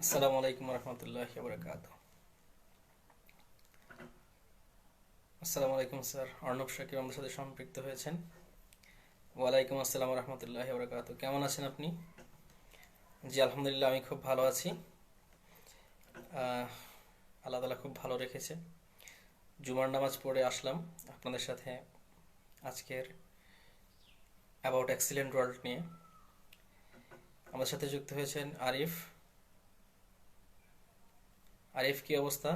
আসসালামু আলাইকুম রহমতুল্লাহি ওয়া বারাকাতুহু। আসসালামু আলাইকুম স্যার, অর্ণব শাকির আমাদের সাথে সম্পৃক্ত হয়েছেন। ওয়ালাইকুম আসসালাম রহমতুল্লাহি ওয়া বারাকাতুহু। কেমন আছেন আপনি? জি আলহামদুলিল্লাহ, আমি খুব ভালো আছি। আহ, আল্লাহ তাআলা খুব ভালো রেখেছে। জুমার নামাজ পড়ে আসলাম আপনাদের সাথে আজকের অ্যাবাউট এক্সিলেন্ট ওয়ার্ল্ড নিয়ে। আমাদের সাথে যুক্ত হয়েছেন আরিফ। আরিফ, কি অবস্থা?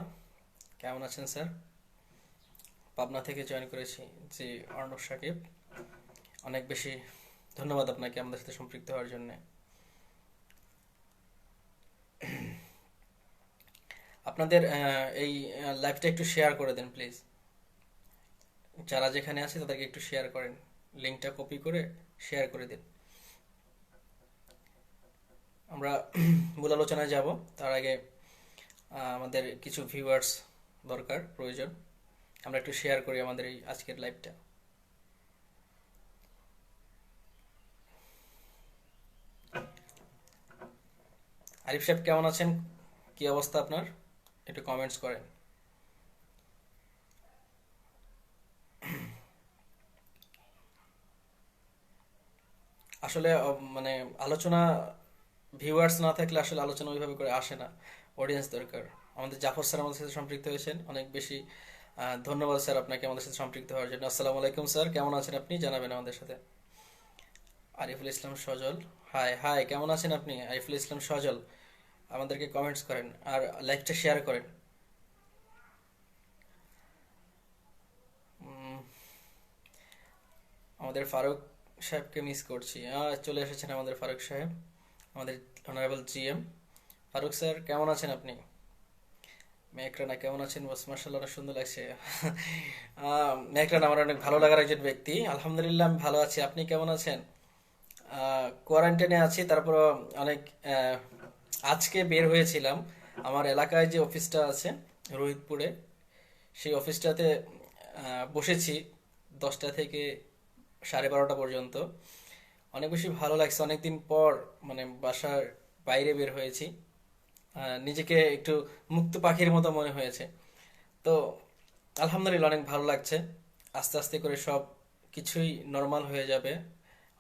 কেমন আছেন স্যার? পাবনা থেকে জয়েন করেছি। জি, অর্ণব শাকিব, অনেক বেশি ধন্যবাদ আপনাকে আমাদের সাথে সম্পৃক্ত হওয়ার জন্য। আপনাদের এই লাইভটা একটু শেয়ার করে দেন প্লিজ। যারা যেখানে আছে তাদেরকে একটু শেয়ার করেন, লিঙ্কটা কপি করে শেয়ার করে দিন। আমরা মূল আলোচনায় যাব তার আগে আমাদের কিছু ভিউয়ার্স দরকার, প্রয়োজন। আমরা একটু শেয়ার করি আমাদের এই আজকের লাইভটা। আরিফ সাহেব কেমন আছেন? কি অবস্থা আপনার? একটু কমেন্টস করেন। আসলে মানে আলোচনা, ভিউয়ার্স না থাকলে আসলে আলোচনা ওইভাবে করে আসে না। অডিয়েন্স দরকার। আমাদের জাফর স্যার আমাদের সাথে সম্পৃক্ত হয়েছেন, অনেক বেশি ধন্যবাদ স্যার আপনাকে আমাদের সাথে সম্পৃক্ত হওয়ার জন্য। আসসালামু আলাইকুম স্যার, কেমন আছেন আপনি? জানাবেন আমাদের সাথে। আরিফুল ইসলাম সজল, হাই হাই, কেমন আছেন আপনি? আরিফুল ইসলাম সজল, আমাদেরকে কমেন্টস করেন আর লাইকটা শেয়ার করেন। উম, আমাদের ফারুক সাহেবকে মিস করছি। চলে এসেছেন আমাদের ফারুক সাহেব, আমাদের অনারেবল জিএম। ফারুক স্যার কেমন আছেন আপনি? মেঘরানা কেমন আছেন? বস, মার্শাল্লাহ, অনেক সুন্দর লাগছে। মেঘরানা আমার অনেক ভালো লাগার একজন ব্যক্তি। আলহামদুলিল্লাহ আমি ভালো আছি, আপনি কেমন আছেন? কোয়ারেন্টাইনে আছি, তারপর অনেক আহ, আজকে বের হয়েছিলাম। আমার এলাকায় যে অফিসটা আছে রোহিতপুরে, সেই অফিসটাতে বসেছি 10টা থেকে 12:30 পর্যন্ত। অনেক বেশি ভালো লাগছে, অনেকদিন পর মানে বাসার বাইরে বের হয়েছি। নিজেকে একটু মুক্ত পাখির মতো মনে হয়েছে। তো আলহামদুলিল্লাহ অনেক ভালো লাগছে। আস্তে আস্তে করে সব কিছুই নর্মাল হয়ে যাবে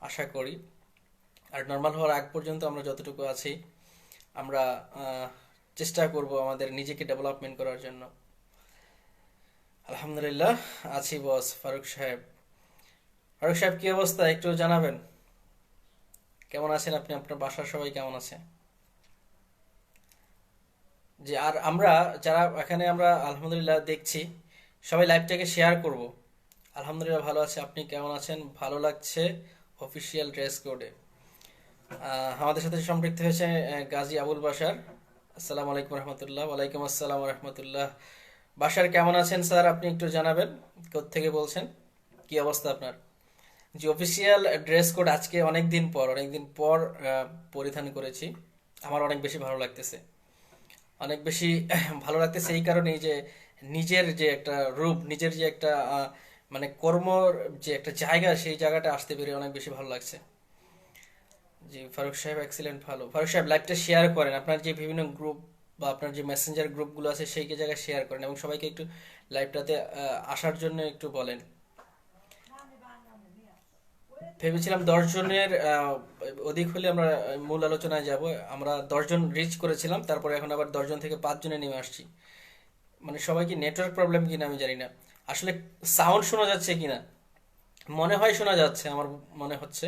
আশা করি। আর নর্মাল হওয়ার আগ পর্যন্ত আমরা যতটুকু আছি, আমরা আহ, চেষ্টা করব আমাদের নিজেকে ডেভেলপমেন্ট করার জন্য। আলহামদুলিল্লাহ আছি বস। ফারুক সাহেব, ফারুক সাহেব কি অবস্থা একটু জানাবেন? কেমন আছেন আপনি? আপনার বাসার সবাই কেমন আছে? যে আর আমরা যারা এখানে আমরা আলহামদুলিল্লাহ দেখছি, সবাই লাইভটাকে শেয়ার করব। আলহামদুলিল্লাহ ভালো আছে, আপনি কেমন আছেন? ভালো লাগছে অফিসিয়াল ড্রেস কোডে। আমাদের সাথে সম্পৃক্ত হয়েছে গাজী আবুল বাশার। আসসালামু আলাইকুম রহমতুল্লাহ। ওয়ালাইকুম আসসালাম রহমতুল্লাহ। বাশার কেমন আছেন স্যার? আপনি একটু জানাবেন কোত্থেকে বলছেন, কি অবস্থা আপনার? জি, অফিসিয়াল ড্রেস কোড আজকে অনেক দিন পর পরিধান করেছি। আমার অনেক বেশি ভালো লাগতেছে, অনেক বেশি ভালো লাগতেছে এই কারণেই যে নিজের যে একটা রূপ, নিজের যে একটা মানে কর্মর যে একটা জায়গা, সেই জায়গাটা আসতে পেরে অনেক বেশি ভালো লাগছে। জি ফারুক সাহেব এক্সিলেন্ট, ভালো। ফারুক সাহেব লাইভটা শেয়ার করেন, আপনার যে বিভিন্ন গ্রুপ বা আপনার যে মেসেঞ্জার গ্রুপগুলো আছে সেই জায়গায় শেয়ার করেন এবং সবাইকে একটু লাইভটাতে আসার জন্য একটু বলেন। ভেবেছিলাম 10 জনের অধিক হলে আমরা মূল আলোচনায় যাব। আমরা 10 জন রিচ করেছিলাম, তারপরে এখন আবার 10 জন থেকে 5 জনে নেমে আসছি। মানে সবাই কি নেটওয়ার্ক প্রবলেম কিনা আমি জানি না। আসলে সাউন্ড শোনা যাচ্ছে কিনা, মনে হয় শোনা যাচ্ছে, আমার মনে হচ্ছে।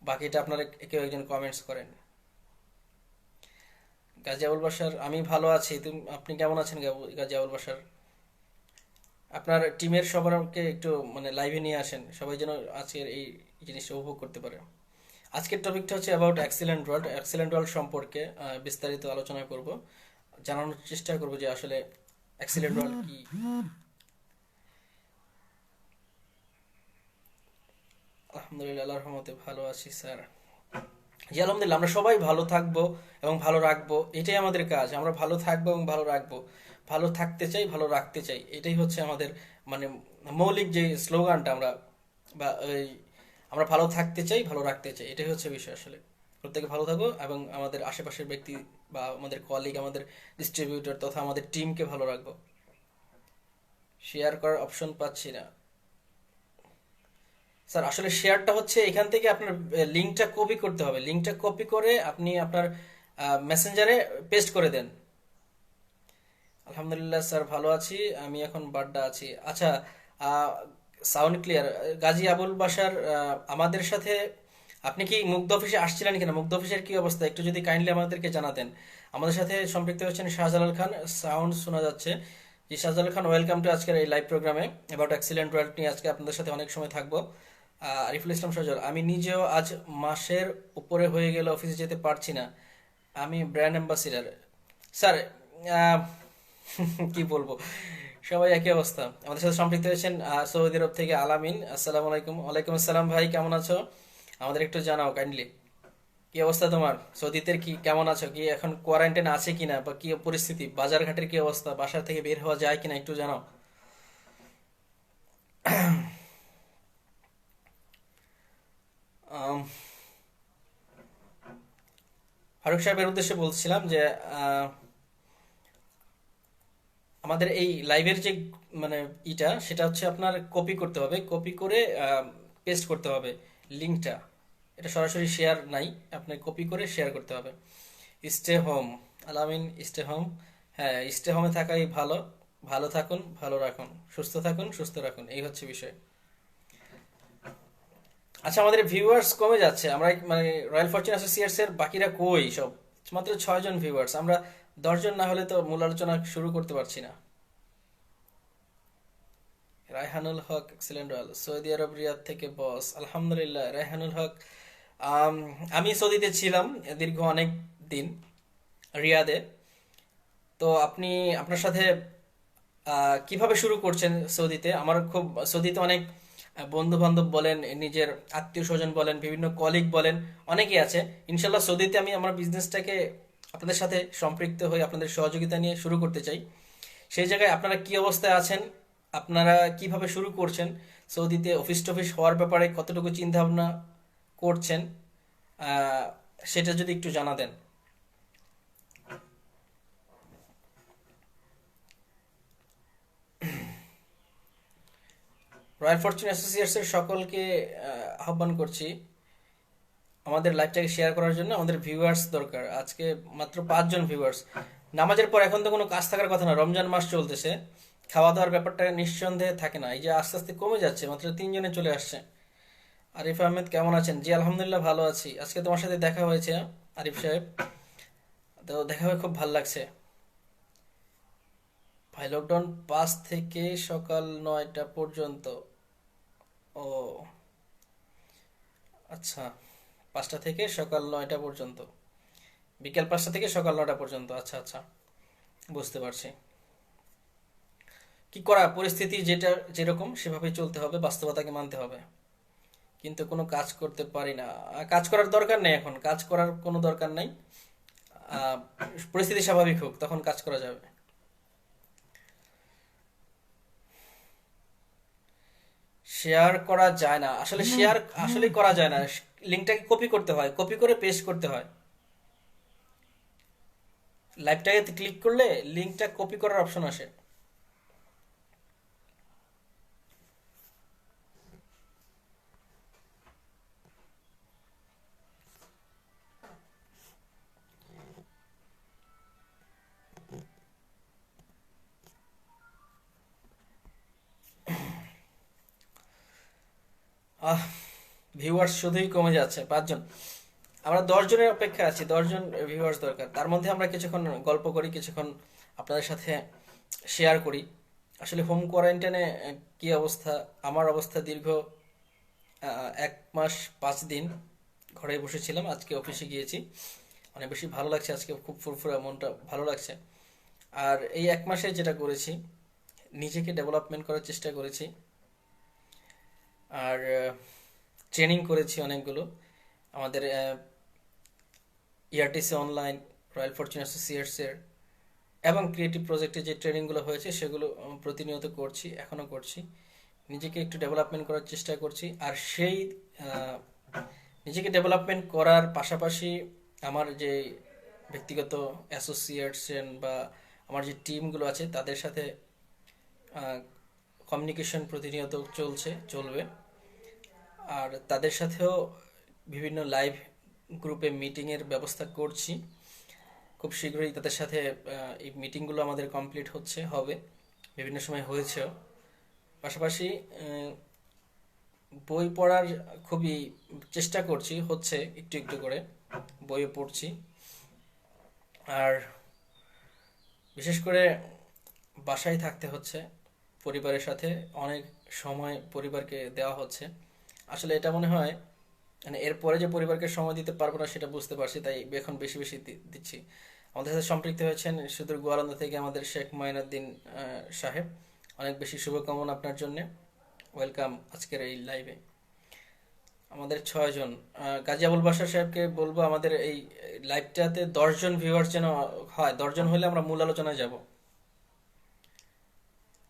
বাকিটা আপনারা কেউ একজন কমেন্টস করেন। গাজী আবুল বাশার, আমি ভালো আছি, তুমি আপনি কেমন আছেন গাজী আবুল বাশার? আপনার টিমের সবারকে একটু মানে লাইভে নিয়ে আসেন, সবাই যেন আজকের এই জিনিসটা উপভোগ করতে পারে। আজকের টপিকটা হচ্ছে about excellent world. Excellent world সম্পর্কে বিস্তারিত আলোচনা করব, জানানোর চেষ্টা করব যে আসলে এক্সিলেন্ট ওয়ার্ল্ড কি। আলহামদুলিল্লাহ, আল্লাহর রহমতে ভালো আছি স্যার। জি আলহামদুলিল্লাহ, আমরা সবাই ভালো থাকবো এবং ভালো রাখবো, এটাই আমাদের কাজ। আমরা ভালো থাকবো এবং ভালো রাখবো, ভালো থাকতে চাই, ভালো রাখতে চাই, এটাই হচ্ছে আমাদের মানে মৌলিক যে স্লোগানটা আমরা, বা ওই আমরা ভালো থাকতে চাই, ভালো রাখতে চাই, এটাই হচ্ছে বিষয় আসলে। প্রত্যেকে ভালো থাকো এবং আমাদের আশেপাশের ব্যক্তি বা আমাদের কলিগ, আমাদের ডিস্ট্রিবিউটর তথা আমাদের টিমকে ভালো রাখবো। শেয়ার করার অপশন পাচ্ছি না স্যার। আসলে শেয়ারটা হচ্ছে এখান থেকে আপনার লিঙ্কটা কপি করতে হবে, লিঙ্কটা কপি করে আপনি আপনার মেসেঞ্জারে পেস্ট করে দেন। আলহামদুলিল্লাহ স্যার, ভালো আছি, আমি এখন বাড্ডা আছি। আচ্ছা, সাউন্ড ক্লিয়ার। গাজী আবুল বাশার, আমাদের সাথে আপনি কি মুগ্ধ অফিসে আসছিলেন কিনা, মুগ্ধ অফিসের কি অবস্থা একটু যদি কাইন্ডলি আমাদেরকে জানাতেন। আমাদের সাথে সম্পৃক্ত হচ্ছেন শাহজালাল খান, সাউন্ড শোনা যাচ্ছে। জি শাহজালাল খান, ওয়েলকাম টু আজকের এই লাইভ প্রোগ্রামে অ্যাবাউট এক্সিলেন্ট ওয়ার্ল্ড নিয়ে আজকে আপনাদের সাথে অনেক সময় থাকবো। আরিফুল ইসলাম সজল, আমি নিজেও আজ মাসের উপরে হয়ে গেলে অফিসে যেতে পারছি না, আমি ব্র্যান্ড অ্যাম্বাসিডার। স্যার, আহ, কি বলবো, সবাই একই অবস্থা। আমাদের সাথে সম্পৃক্ত হয়েছেন সৌদি আরব থেকে আলামিন। আসসালামু আলাইকুম। ওয়ালাইকুম আসসালাম ভাই, কেমন আছো? আমাদের একটু জানাও কাইন্ডলি, কি অবস্থা তোমার? সৌদিতে কি কেমন আছো, কি এখন কোয়ারেন্টাইন আছে কিনা, বা কি পরিস্থিতি, বাজার ঘাটের কি অবস্থা, বাসা থেকে বের হওয়া যায় কিনা একটু জানাও। আম, ফারুক সাহেবের উদ্দেশ্যে বলছিলাম যে আহ, আমাদের এই লাইভের যে মানে সেটা হচ্ছে আপনার কপি করতে হবে, কপি করে পেস্ট করতে হবে লিঙ্কটা। এটা সরাসরি শেয়ার নাই, আপনার কপি করে শেয়ার করতে হবে। স্টে হোম, আলামিন স্টে হোম। হ্যাঁ, স্টে হোমে থাকাই ভালো। ভালো থাকুন, ভালো রাখুন, সুস্থ থাকুন, সুস্থ রাখুন, এই হচ্ছে বিষয়। আচ্ছা, আমাদের ভিউয়ার্স কমে যাচ্ছে, আমরা মানে রয়্যাল ফরচুন অ্যাসোসিয়েটস এর বাকিরা কই সব? মাত্র 6 জন ভিউয়ার্স, আমরা 10 জন না হলে তো মূল আলোচনা শুরু করতে পারছি না। রায়হানুল হক, এক্সেলেন্ট ওয়েল, সৌদি আরব রিয়াদ থেকে বস। আলহামদুলিল্লাহ রায়হানুল হক। আম, আমি সৌদিতে ছিলাম দীর্ঘ অনেক দিন, রিয়াদে। তো আপনি আপনার সাথে কিভাবে শুরু করছেন সৌদিতে? আমার খুব সৌদিতে অনেক বন্ধু বান্ধব বলেন, নিজের আত্মীয় স্বজন বলেন, বিভিন্ন কলিগ বলেন, অনেকেই আছে। ইনশাল্লাহ সৌদিতে আমি আমার বিজনেসটাকে আপনাদের সাথে সম্পৃক্ত হয়ে আপনাদের সহযোগিতা নিয়ে শুরু করতে চাই। সেই জায়গায় আপনারা কি অবস্থায় আছেন, আপনারা কিভাবে শুরু করছেন, সৌদিতে অফিস টফিস হওয়ার ব্যাপারে কতটুকু চিন্তা ভাবনা করছেন, আহ, সেটা যদি একটু জানা দেন। রয়্যাল ফরচুন অ্যাসোসিয়েটস এর সকলকে আহ্বান করছি আমাদের লাইভটাকে শেয়ার করার জন্য। আমাদের ভিউয়ার্স দরকার, আজকে মাত্র 5 জন ভিউয়ার্স। নামাজের পর এখন তো কোনো কাজ থাকার কথা না, রমজান মাস চলতেছে, খাওয়া দাওয়ার ব্যাপারটা নিঃসন্দেহে থাকে না। এই যে আস্তে আস্তে কমে যাচ্ছে, মাত্র 3 জনে চলে আসছে। আরিফ আহমেদ, কেমন আছেন? জি আলহামদুলিল্লাহ ভালো আছি। আজকে তোমার সাথে দেখা হয়েছে আরিফ সাহেব, তো দেখা হয়ে খুব ভালো লাগছে। ভাই লকডাউন 5 থেকে সকাল 9টা পর্যন্ত। ও আচ্ছা, 5টা থেকে সকাল 9টা পর্যন্ত, বিকেল 5টা থেকে সকাল 9টা পর্যন্ত। আচ্ছা আচ্ছা, বুঝতে পারছি। কি করা, পরিস্থিতি যেটা যেরকম সেভাবেই চলতে হবে, বাস্তবতাকে মানতে হবে। কিন্তু কোনো কাজ করতে পারি না। কাজ করার দরকার নেই, এখন কাজ করার কোনো দরকার নাই। আহ, পরিস্থিতি স্বাভাবিক হোক, তখন কাজ করা যাবে। শেয়ার করা যায় না, আসলে শেয়ার আসলে করা যায় না। লিঙ্কটাকে কপি করতে হয়, কপি করে পেস্ট করতে হয়। লাইভটাকে ক্লিক করলে লিঙ্কটা কপি করার অপশন আসে। আহ, ভিউয়ার্স শুধুই কমে যাচ্ছে, 5 জন। আমরা 10 জনের অপেক্ষা আছি, 10 জন ভিউয়ার্স দরকার। তার মধ্যে আমরা কিছুক্ষণ গল্প করি, কিছুক্ষণ আপনাদের সাথে শেয়ার করি। আসলে হোম কোয়ারেন্টাইনে কি অবস্থা, আমার অবস্থা দীর্ঘ 1 মাস 5 দিন ঘরে বসেছিলাম, আজকে অফিসে গিয়েছি। অনেক বেশি ভালো লাগছে, আজকে খুব ফুরফুরা, মনটা ভালো লাগছে। আর এই 1 মাসে যেটা করেছি, নিজেকে ডেভেলপমেন্ট করার চেষ্টা করেছি। আর ট্রেনিং করেছি অনেকগুলো, আমাদের ইআরটিসি অনলাইন, রয়্যাল ফরচুন অ্যাসোসিয়েটস এর এবং ক্রিয়েটিভ প্রজেক্টে যে ট্রেনিংগুলো হয়েছে সেগুলো প্রতিনিয়ত করছি, এখনো করছি। নিজেকে একটু ডেভেলপমেন্ট করার চেষ্টা করছি। আর সেই নিজেকে ডেভেলপমেন্ট করার পাশাপাশি আমার যে ব্যক্তিগত অ্যাসোসিয়েশন বা আমার যে টিমগুলো আছে তাদের সাথে কমিউনিকেশন প্রতিনিয়ত চলবে। আর তাদের সাথেও বিভিন্ন লাইভ গ্রুপে মিটিংয়ের ব্যবস্থা করছি। খুব শীঘ্রই তাদের সাথে এই মিটিংগুলো আমাদের কমপ্লিট হবে, বিভিন্ন সময় হয়েছেও। পাশাপাশি বই পড়ার খুবই চেষ্টা করছি, হচ্ছে একটু একটু করে বইও পড়ছি। আর বিশেষ করে বাসায় থাকতে হচ্ছে, পরিবারের সাথে অনেক সময় পরিবারকে দেওয়া হচ্ছে। আসলে এটা মনে হয় মানে এরপরে যে পরিবারকে সময় দিতে পারবো না সেটা বুঝতে পারছি, তাই এখন বেশি বেশি দিচ্ছি। আমাদের সাথে সম্পৃক্ত হয়েছেন সুদূর গোয়ালন্দ থেকে আমাদের শেখ মাইনুদ্দিন সাহেব। অনেক বেশি শুভকামনা আপনার জন্য। ওয়েলকাম আজকের এই লাইভে। আমাদের 6 জন। গাজী আবুল বাশার সাহেবকে বলবো আমাদের এই লাইভটাতে 10 জন ভিউয়ার্স যেন হয়। 10 জন হলে আমরা মূল আলোচনায় যাব।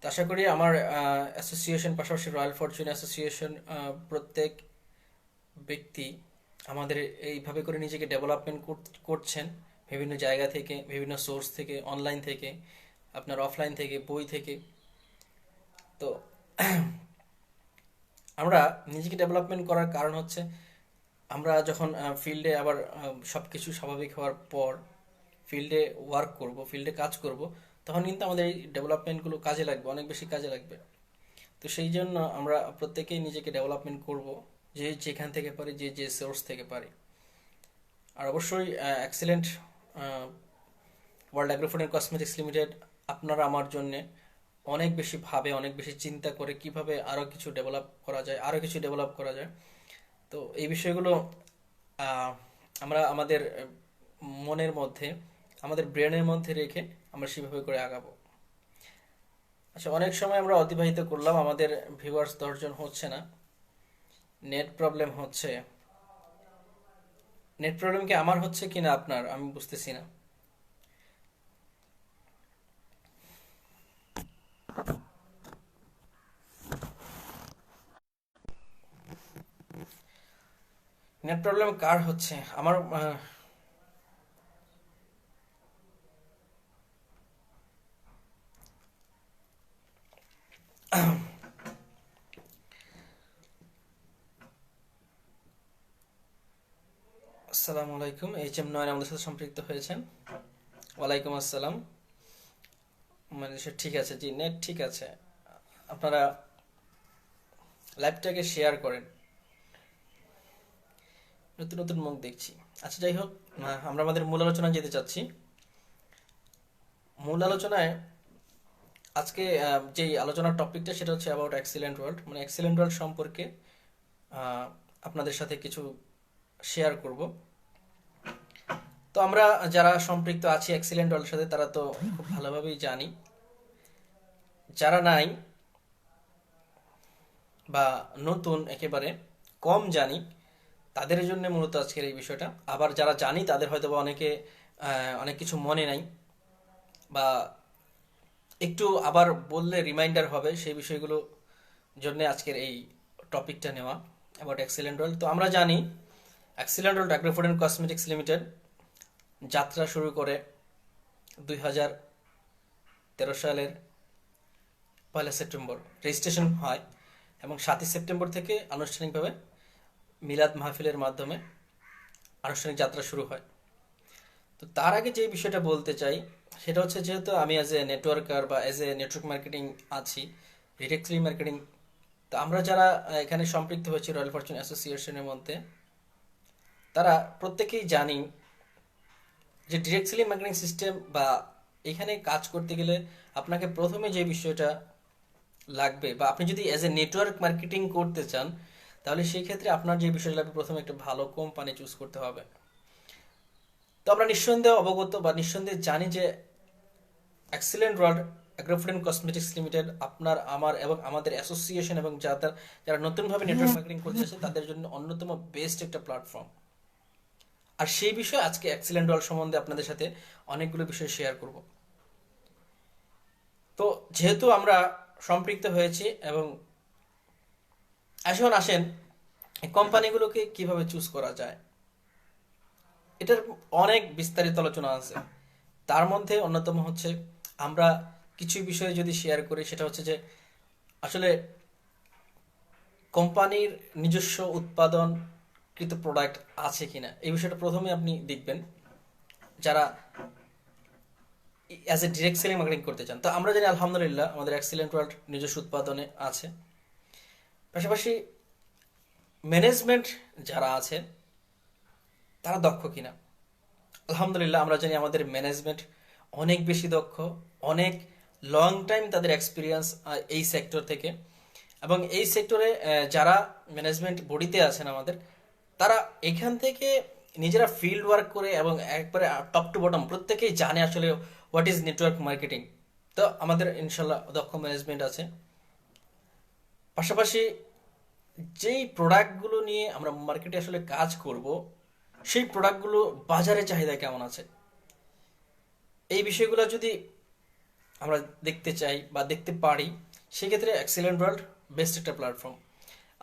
তো আশা করি আমার অ্যাসোসিয়েশন, পাশাপাশি রয়্যাল ফরচুন অ্যাসোসিয়েশন, প্রত্যেক ব্যক্তি আমাদের এইভাবে করে নিজেকে ডেভেলপমেন্ট করছেন, বিভিন্ন জায়গা থেকে, বিভিন্ন সোর্স থেকে, অনলাইন থেকে, আপনার অফলাইন থেকে, বই থেকে। তো আমরা নিজেকে ডেভেলপমেন্ট করার কারণ হচ্ছে আমরা যখন ফিল্ডে আবার সব কিছু স্বাভাবিক হওয়ার পর ফিল্ডে ওয়ার্ক করব, ফিল্ডে কাজ করব, তখন কিন্তু আমাদের এই ডেভেলপমেন্টগুলো কাজে লাগবে, অনেক বেশি কাজে লাগবে। তো সেই জন্য আমরা প্রত্যেকেই নিজেকে ডেভেলপমেন্ট করব, যে যেখান থেকে পারি, যে যে সোর্স থেকে পারি। আর অবশ্যই excellent world Agro Food and Cosmetics limited আপনারা আমার জন্যে অনেক বেশি ভাবে, অনেক বেশি চিন্তা করে কিভাবে আরও কিছু ডেভেলপ করা যায়, আরও কিছু ডেভেলপ করা যায়। তো এই বিষয়গুলো আহ, আমরা আমাদের মনের মধ্যে, আমাদের ব্রেনের মধ্যে রেখে আমরা সেভাবে করে আগাবো। আচ্ছা, অনেক সময় আমরা অতিবাহিত করলাম, আমাদের ভিউয়ার্স 10 জন হচ্ছে না। নেট প্রবলেম হচ্ছে। নেট প্রবলেম কি আমার হচ্ছে কিনা আপনার, আমি বুঝতেছি না। নেট প্রবলেম কার হচ্ছে? আমার আসসালামু আলাইকুম। HM9 আমাদের সাথে সম্পৃক্ত হয়েছেন। ওয়ালাইকুম আসসালাম। মানে সে ঠিক আছে, জি নেট ঠিক আছে। আপনারা লাইভটাকে শেয়ার করেন। নতুন নতুন মুখ দেখছি। আচ্ছা, যাই হোক, আমরা আমাদের মূল আলোচনায় যেতে চাচ্ছি। মূল আলোচনায় আজকে যে আলোচনার টপিকটা সেটা হচ্ছে অ্যাবাউট এক্সিলেন্ট ওয়ার্ল্ড, মানে এক্সিলেন্ট ওয়ার্ল্ড সম্পর্কে আহ, আপনাদের সাথে কিছু শেয়ার করব। তো আমরা যারা সম্পৃক্ত আছি এক্সিলেন্ট ওয়ার্ল্ডের সাথে তারা তো খুব ভালোভাবেই জানি। যারা নাই বা নতুন একেবারে কম জানি, তাদের জন্য মূলত আজকের এই বিষয়টা। আবার যারা জানি তাদের হয়তো বা অনেকে অনেক কিছু মনে নাই, বা একটু আবার বললে রিমাইন্ডার হবে, সেই বিষয়গুলো জন্য আজকের এই টপিকটা নেওয়া অ্যাবাউট এক্সিলেন্ট ওয়ার্ল্ড। তো আমরা জানি excellent World Agro Food and Cosmetics limited যাত্রা শুরু করে 2013 সালের 1 সেপ্টেম্বর রেজিস্ট্রেশন হয়, এবং 7 সেপ্টেম্বর থেকে আনুষ্ঠানিকভাবে মিলাদ মাহফিলের মাধ্যমে আনুষ্ঠানিক যাত্রা শুরু হয়। তো তার আগে যে বিষয়টা বলতে চাই সেটা হচ্ছে, যেহেতু আমি অ্যাজ এ নেটওয়ার্কার বা অ্যাজ এ নেটওয়ার্ক মার্কেটিং আছি, ডিরেক্টলি মার্কেটিং, তো আমরা যারা এখানে সম্পৃক্ত হয়েছি রয়্যাল ফরচুন অ্যাসোসিয়েশনের মধ্যে, তারা প্রত্যেকেই জানি যে ডিরেক্ট সেলিং মার্কেটিং সিস্টেম বা এখানে কাজ করতে গেলে আপনাকে প্রথমে যে বিষয়টা লাগবে, বা আপনি যদি অ্যাজ এ নেটওয়ার্ক মার্কেটিং করতে চান, তাহলে সেই ক্ষেত্রে আপনার যে বিষয়টা লাগবে, প্রথমে একটা ভালো কোম্পানি চুজ করতে হবে। তো আমরা নিঃসন্দেহে অবগত বা নিঃসন্দেহে জানি যে excellent World Agro Food and Cosmetics limited আপনার, আমার এবং আমাদের অ্যাসোসিয়েশন এবং যারা যারা নতুনভাবে নেটওয়ার্ক মার্কেটিং করতে চাচ্ছে তাদের জন্য অন্যতম বেস্ট একটা প্ল্যাটফর্ম। আর সেই বিষয়ে আজকে এক্সিলেন্ট ওয়ার্ল্ড সম্বন্ধে আপনাদের সাথে অনেকগুলো বিষয় শেয়ার করব। তো যেহেতু আমরা সম্পৃক্ত হয়েছি, এবং এখন আসেন এই কোম্পানিগুলোকে কিভাবে চুজ করা যায়, এটার অনেক বিস্তারিত আলোচনা আছে। তার মধ্যে অন্যতম হচ্ছে, আমরা কিছু বিষয়ে যদি শেয়ার করি, সেটা হচ্ছে যে আসলে কোম্পানির নিজস্ব উৎপাদনকৃত প্রোডাক্ট আছে কিনা, এই বিষয়টা প্রথমে আপনি দেখবেন যারা as a direct selling marketing করতে চান। তো আমরা জানি আলহামদুলিল্লাহ আমাদের এক্সিলেন্ট ওয়ার্ল্ড নিজস্ব উৎপাদনে আছে। পাশাপাশি ম্যানেজমেন্ট যারা আছে তারা দক্ষ কিনা, আলহামদুলিল্লাহ আমরা জানি আমাদের ম্যানেজমেন্ট অনেক বেশি দক্ষ, অনেক লং টাইম তাদের এক্সপিরিয়েন্স এই সেক্টর থেকে। এবং এই সেক্টরে যারা ম্যানেজমেন্ট বডিতে আছেন আমাদের, তারা এখান থেকে নিজেরা ফিল্ড ওয়ার্ক করে এবং একবারে টপ টু বটম প্রত্যেকেই জানে আসলে হোয়াট ইজ নেটওয়ার্ক মার্কেটিং। তো আমাদের ইনশাল্লাহ দক্ষ ম্যানেজমেন্ট আছে। পাশাপাশি যেই প্রোডাক্টগুলো নিয়ে আমরা মার্কেটে আসলে কাজ করব, সেই প্রোডাক্টগুলো বাজারে চাহিদা কেমন আছে, এই বিষয়গুলো যদি আমরা দেখতে চাই বা দেখতে পারি, সেক্ষেত্রে এক্সিলেন্ট ওয়ার্ল্ড বেস্ট একটা প্ল্যাটফর্ম।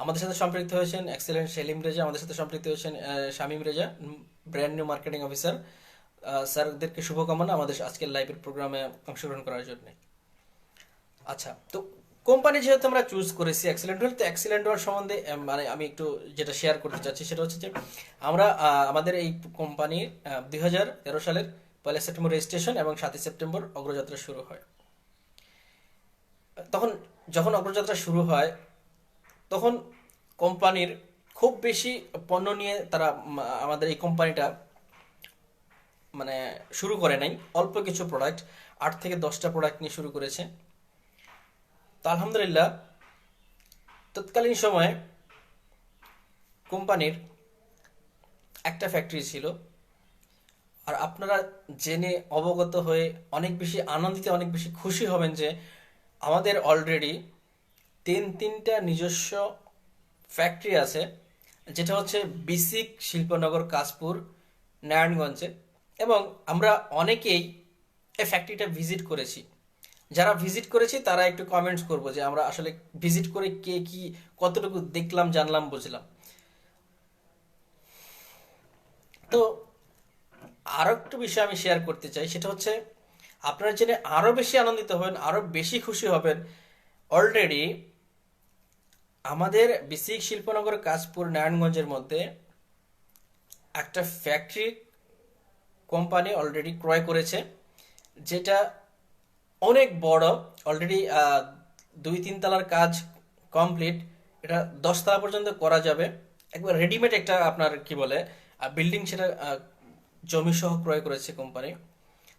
আমাদের সাথে সম্পৃক্ত হয়েছেন এক্সিলেন্ট সেলিম রেজা, আমাদের সাথে সম্পৃক্ত হয়েছেন Shamim Reza, brand new marketing officer. স্যারদেরকে শুভকামনা আমাদের আজকের লাইভের প্রোগ্রামে অংশগ্রহণ করার জন্য। আচ্ছা, তো কোম্পানি যেহেতু আমরা চুজ করেছি এক্সিলেন্ট ওয়ার্ল্ড, তো এক্সিলেন্ট ওয়ার্ল্ড সম্বন্ধে মানে আমি একটু যেটা শেয়ার করতে চাচ্ছি সেটা হচ্ছে যে আমরা আমাদের এই কোম্পানি 2013 সালের 1 সেপ্টেম্বর রেজিস্ট্রেশন এবং 7 সেপ্টেম্বর অগ্রযাত্রা শুরু হয়। তখন যখন অগ্রযাত্রা শুরু হয়, তখন কোম্পানির খুব বেশি পণ্য নিয়ে তারা আমাদের এই কোম্পানিটা মানে শুরু করে নাই। অল্প কিছু প্রোডাক্ট, 8 থেকে 10টা প্রোডাক্ট নিয়ে শুরু করেছে। তো আলহামদুলিল্লাহ তৎকালীন সময়ে কোম্পানির একটা ফ্যাক্টরি ছিল। আর আপনারা জেনে অবগত হয়ে অনেক বেশি আনন্দিত, অনেক বেশি খুশি হবেন যে আমাদের অলরেডি তিনটা নিজস্ব ফ্যাক্টরি আছে, যেটা হচ্ছে বিসিক, শিল্পনগর, কাশপুর, নারায়ণগঞ্জে। এবং আমরা অনেকেই এই ফ্যাক্টরিটা ভিজিট করেছি। যারা ভিজিট করেছি তারা একটু কমেন্টস করবো যে আমরা আসলে ভিজিট করে কে কি কতটুকু দেখলাম, জানলাম, বুঝলাম। তো আরো একটু বিষয় আমি শেয়ার করতে চাই, সেটা হচ্ছে আপনারা জেনে আরো বেশি আনন্দিত হবেন, আরো বেশি খুশি হবেন। অলরেডি আমাদের বিসিক, শিল্পনগর, কাশপুর, নারায়ণগঞ্জের মধ্যে একটা ফ্যাক্টরি কোম্পানি অলরেডি ক্রয় করেছে, যেটা অনেক বড়। অলরেডি 2-3 তলার কাজ কমপ্লিট, এটা 10 তলা পর্যন্ত করা যাবে। একবার রেডিমেড একটা আপনার কি বলে বিল্ডিং, সেটা জমি সহ ক্রয় করেছে কোম্পানি।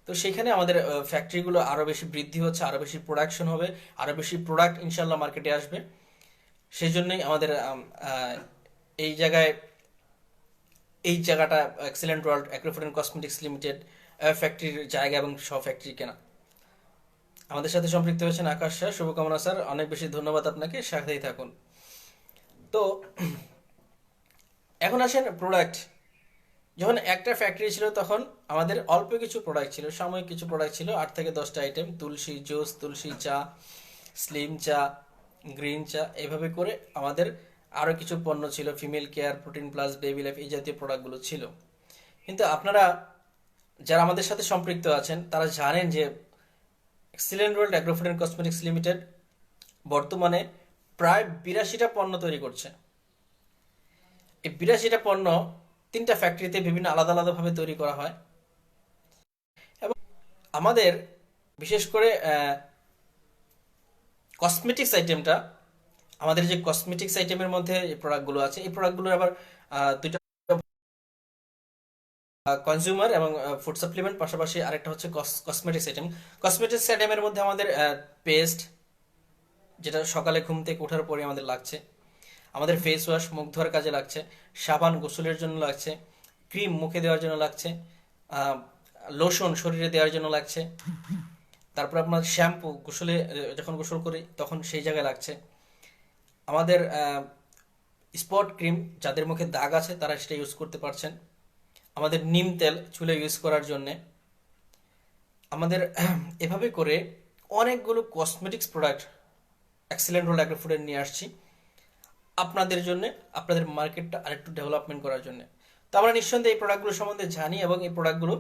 তো সেখানে আমাদের ফ্যাক্টরিগুলো আরো বেশি বৃদ্ধি হচ্ছে, আরো বেশি প্রোডাকশন হবে, আরো বেশি প্রোডাক্ট ইনশাল্লাহ মার্কেটে আসবে। সেই জন্যই আমাদের এই জায়গায় এই জায়গাটা excellent world agro-food and Cosmetics limited ফ্যাক্টরির জায়গা এবং সব ফ্যাক্টরি কেনা। আমাদের সাথে সম্পৃক্ত হয়েছেন আকাশ স্যার, শুভকামনা স্যার, অনেক বেশি ধন্যবাদ আপনাকে, সাথেই থাকুন। তো এখন আসেন প্রোডাক্ট। যখন একটা ফ্যাক্টরি ছিল তখন আমাদের অল্প কিছু প্রোডাক্ট ছিল, সাময়িক কিছু প্রোডাক্ট ছিল, 8 থেকে 10টা আইটেম, তুলসী জুস, তুলসী চা, স্লিম চা, গ্রিন চা, এইভাবে করে আমাদের আরও কিছু পণ্য ছিল, female care, protein plus, baby life, এই জাতীয় প্রোডাক্টগুলো ছিল। কিন্তু আপনারা যারা আমাদের সাথে সম্পৃক্ত আছেন তারা জানেন যে excellent World Agro Food and Cosmetics limited বর্তমানে প্রায় 82টা পণ্য তৈরি করছে। এই 82টা পণ্য 3টা ফ্যাক্টরিতে বিভিন্ন আলাদা আলাদাভাবে তৈরি করা হয়। এবং আমাদের বিশেষ করে কসমেটিক্স আইটেমটা, আমাদের যে কসমেটিক্স আইটেমের মধ্যে এই প্রোডাক্টগুলো আছে, এই প্রোডাক্টগুলো আবার দুইটা কনজিউমার এবং ফুড সাপ্লিমেন্ট, পাশাপাশি আরেকটা হচ্ছে কসমেটিক্স আইটেম। কসমেটিক্স আইটেমের মধ্যে আমাদের পেস্ট, যেটা সকালে ঘুম থেকে ওঠার পরে আমাদের লাগছে, আমাদের ফেস ওয়াশ মুখ ধোয়ার কাজে লাগছে, সাবান গোসলের জন্য লাগছে, ক্রিম মুখে দেওয়ার জন্য লাগছে, লোশন শরীরে দেওয়ার জন্য লাগছে, তারপর আপনার শ্যাম্পু গোসলে যখন গোসল করি তখন সেই জায়গায় লাগছে, আমাদের স্পট ক্রিম, যাদের মুখে দাগ আছে তারা সেটা ইউজ করতে পারছেন, আমাদের নিম তেল চুলে ইউজ করার জন্যে, আমাদের এভাবে করে অনেকগুলো cosmetics product Excellent World Agro ফুডে নিয়ে আসছি। আপনাদের জন্য, আপনাদের মার্কেটটা আরেকটু ডেভেলপমেন্ট করার জন্য। তো আমরা নিঃসন্দেহে এই প্রোডাক্টগুলো সম্বন্ধে জানি এবং এই প্রোডাক্টগুলো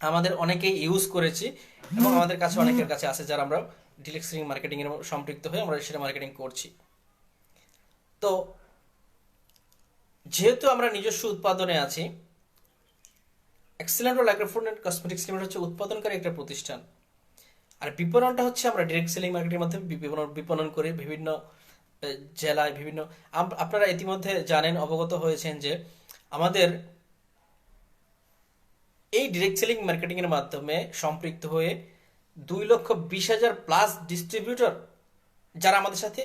আমাদের অনেকেই ইউজ করেছি এবং আমাদের কাছে অনেকের কাছে আছে যারা আমরা ডিরেক্ট সেলিং মার্কেটিং এর সম্পৃক্ত হয়ে আমরা সেটা মার্কেটিং করছি। তো যেহেতু আমরা নিজস্ব উৎপাদনে আছি, excellent world Agro Food and Cosmetics limited হচ্ছে উৎপাদনকারী একটা প্রতিষ্ঠান, আর বিপণনটা হচ্ছে আমরা ডিরেক্ট সেলিং মার্কেটের মাধ্যমে বিপণন করে বিভিন্ন জেলায় বিভিন্ন আপনারা ইতিমধ্যে জানেন, অবগত হয়েছেন যে আমাদের এই ডিরেক্ট সেলিং মার্কেটিং এর মাধ্যমে সম্পৃক্ত হয়ে 2,20,000 প্লাস ডিস্ট্রিবিউটর যারা আমাদের সাথে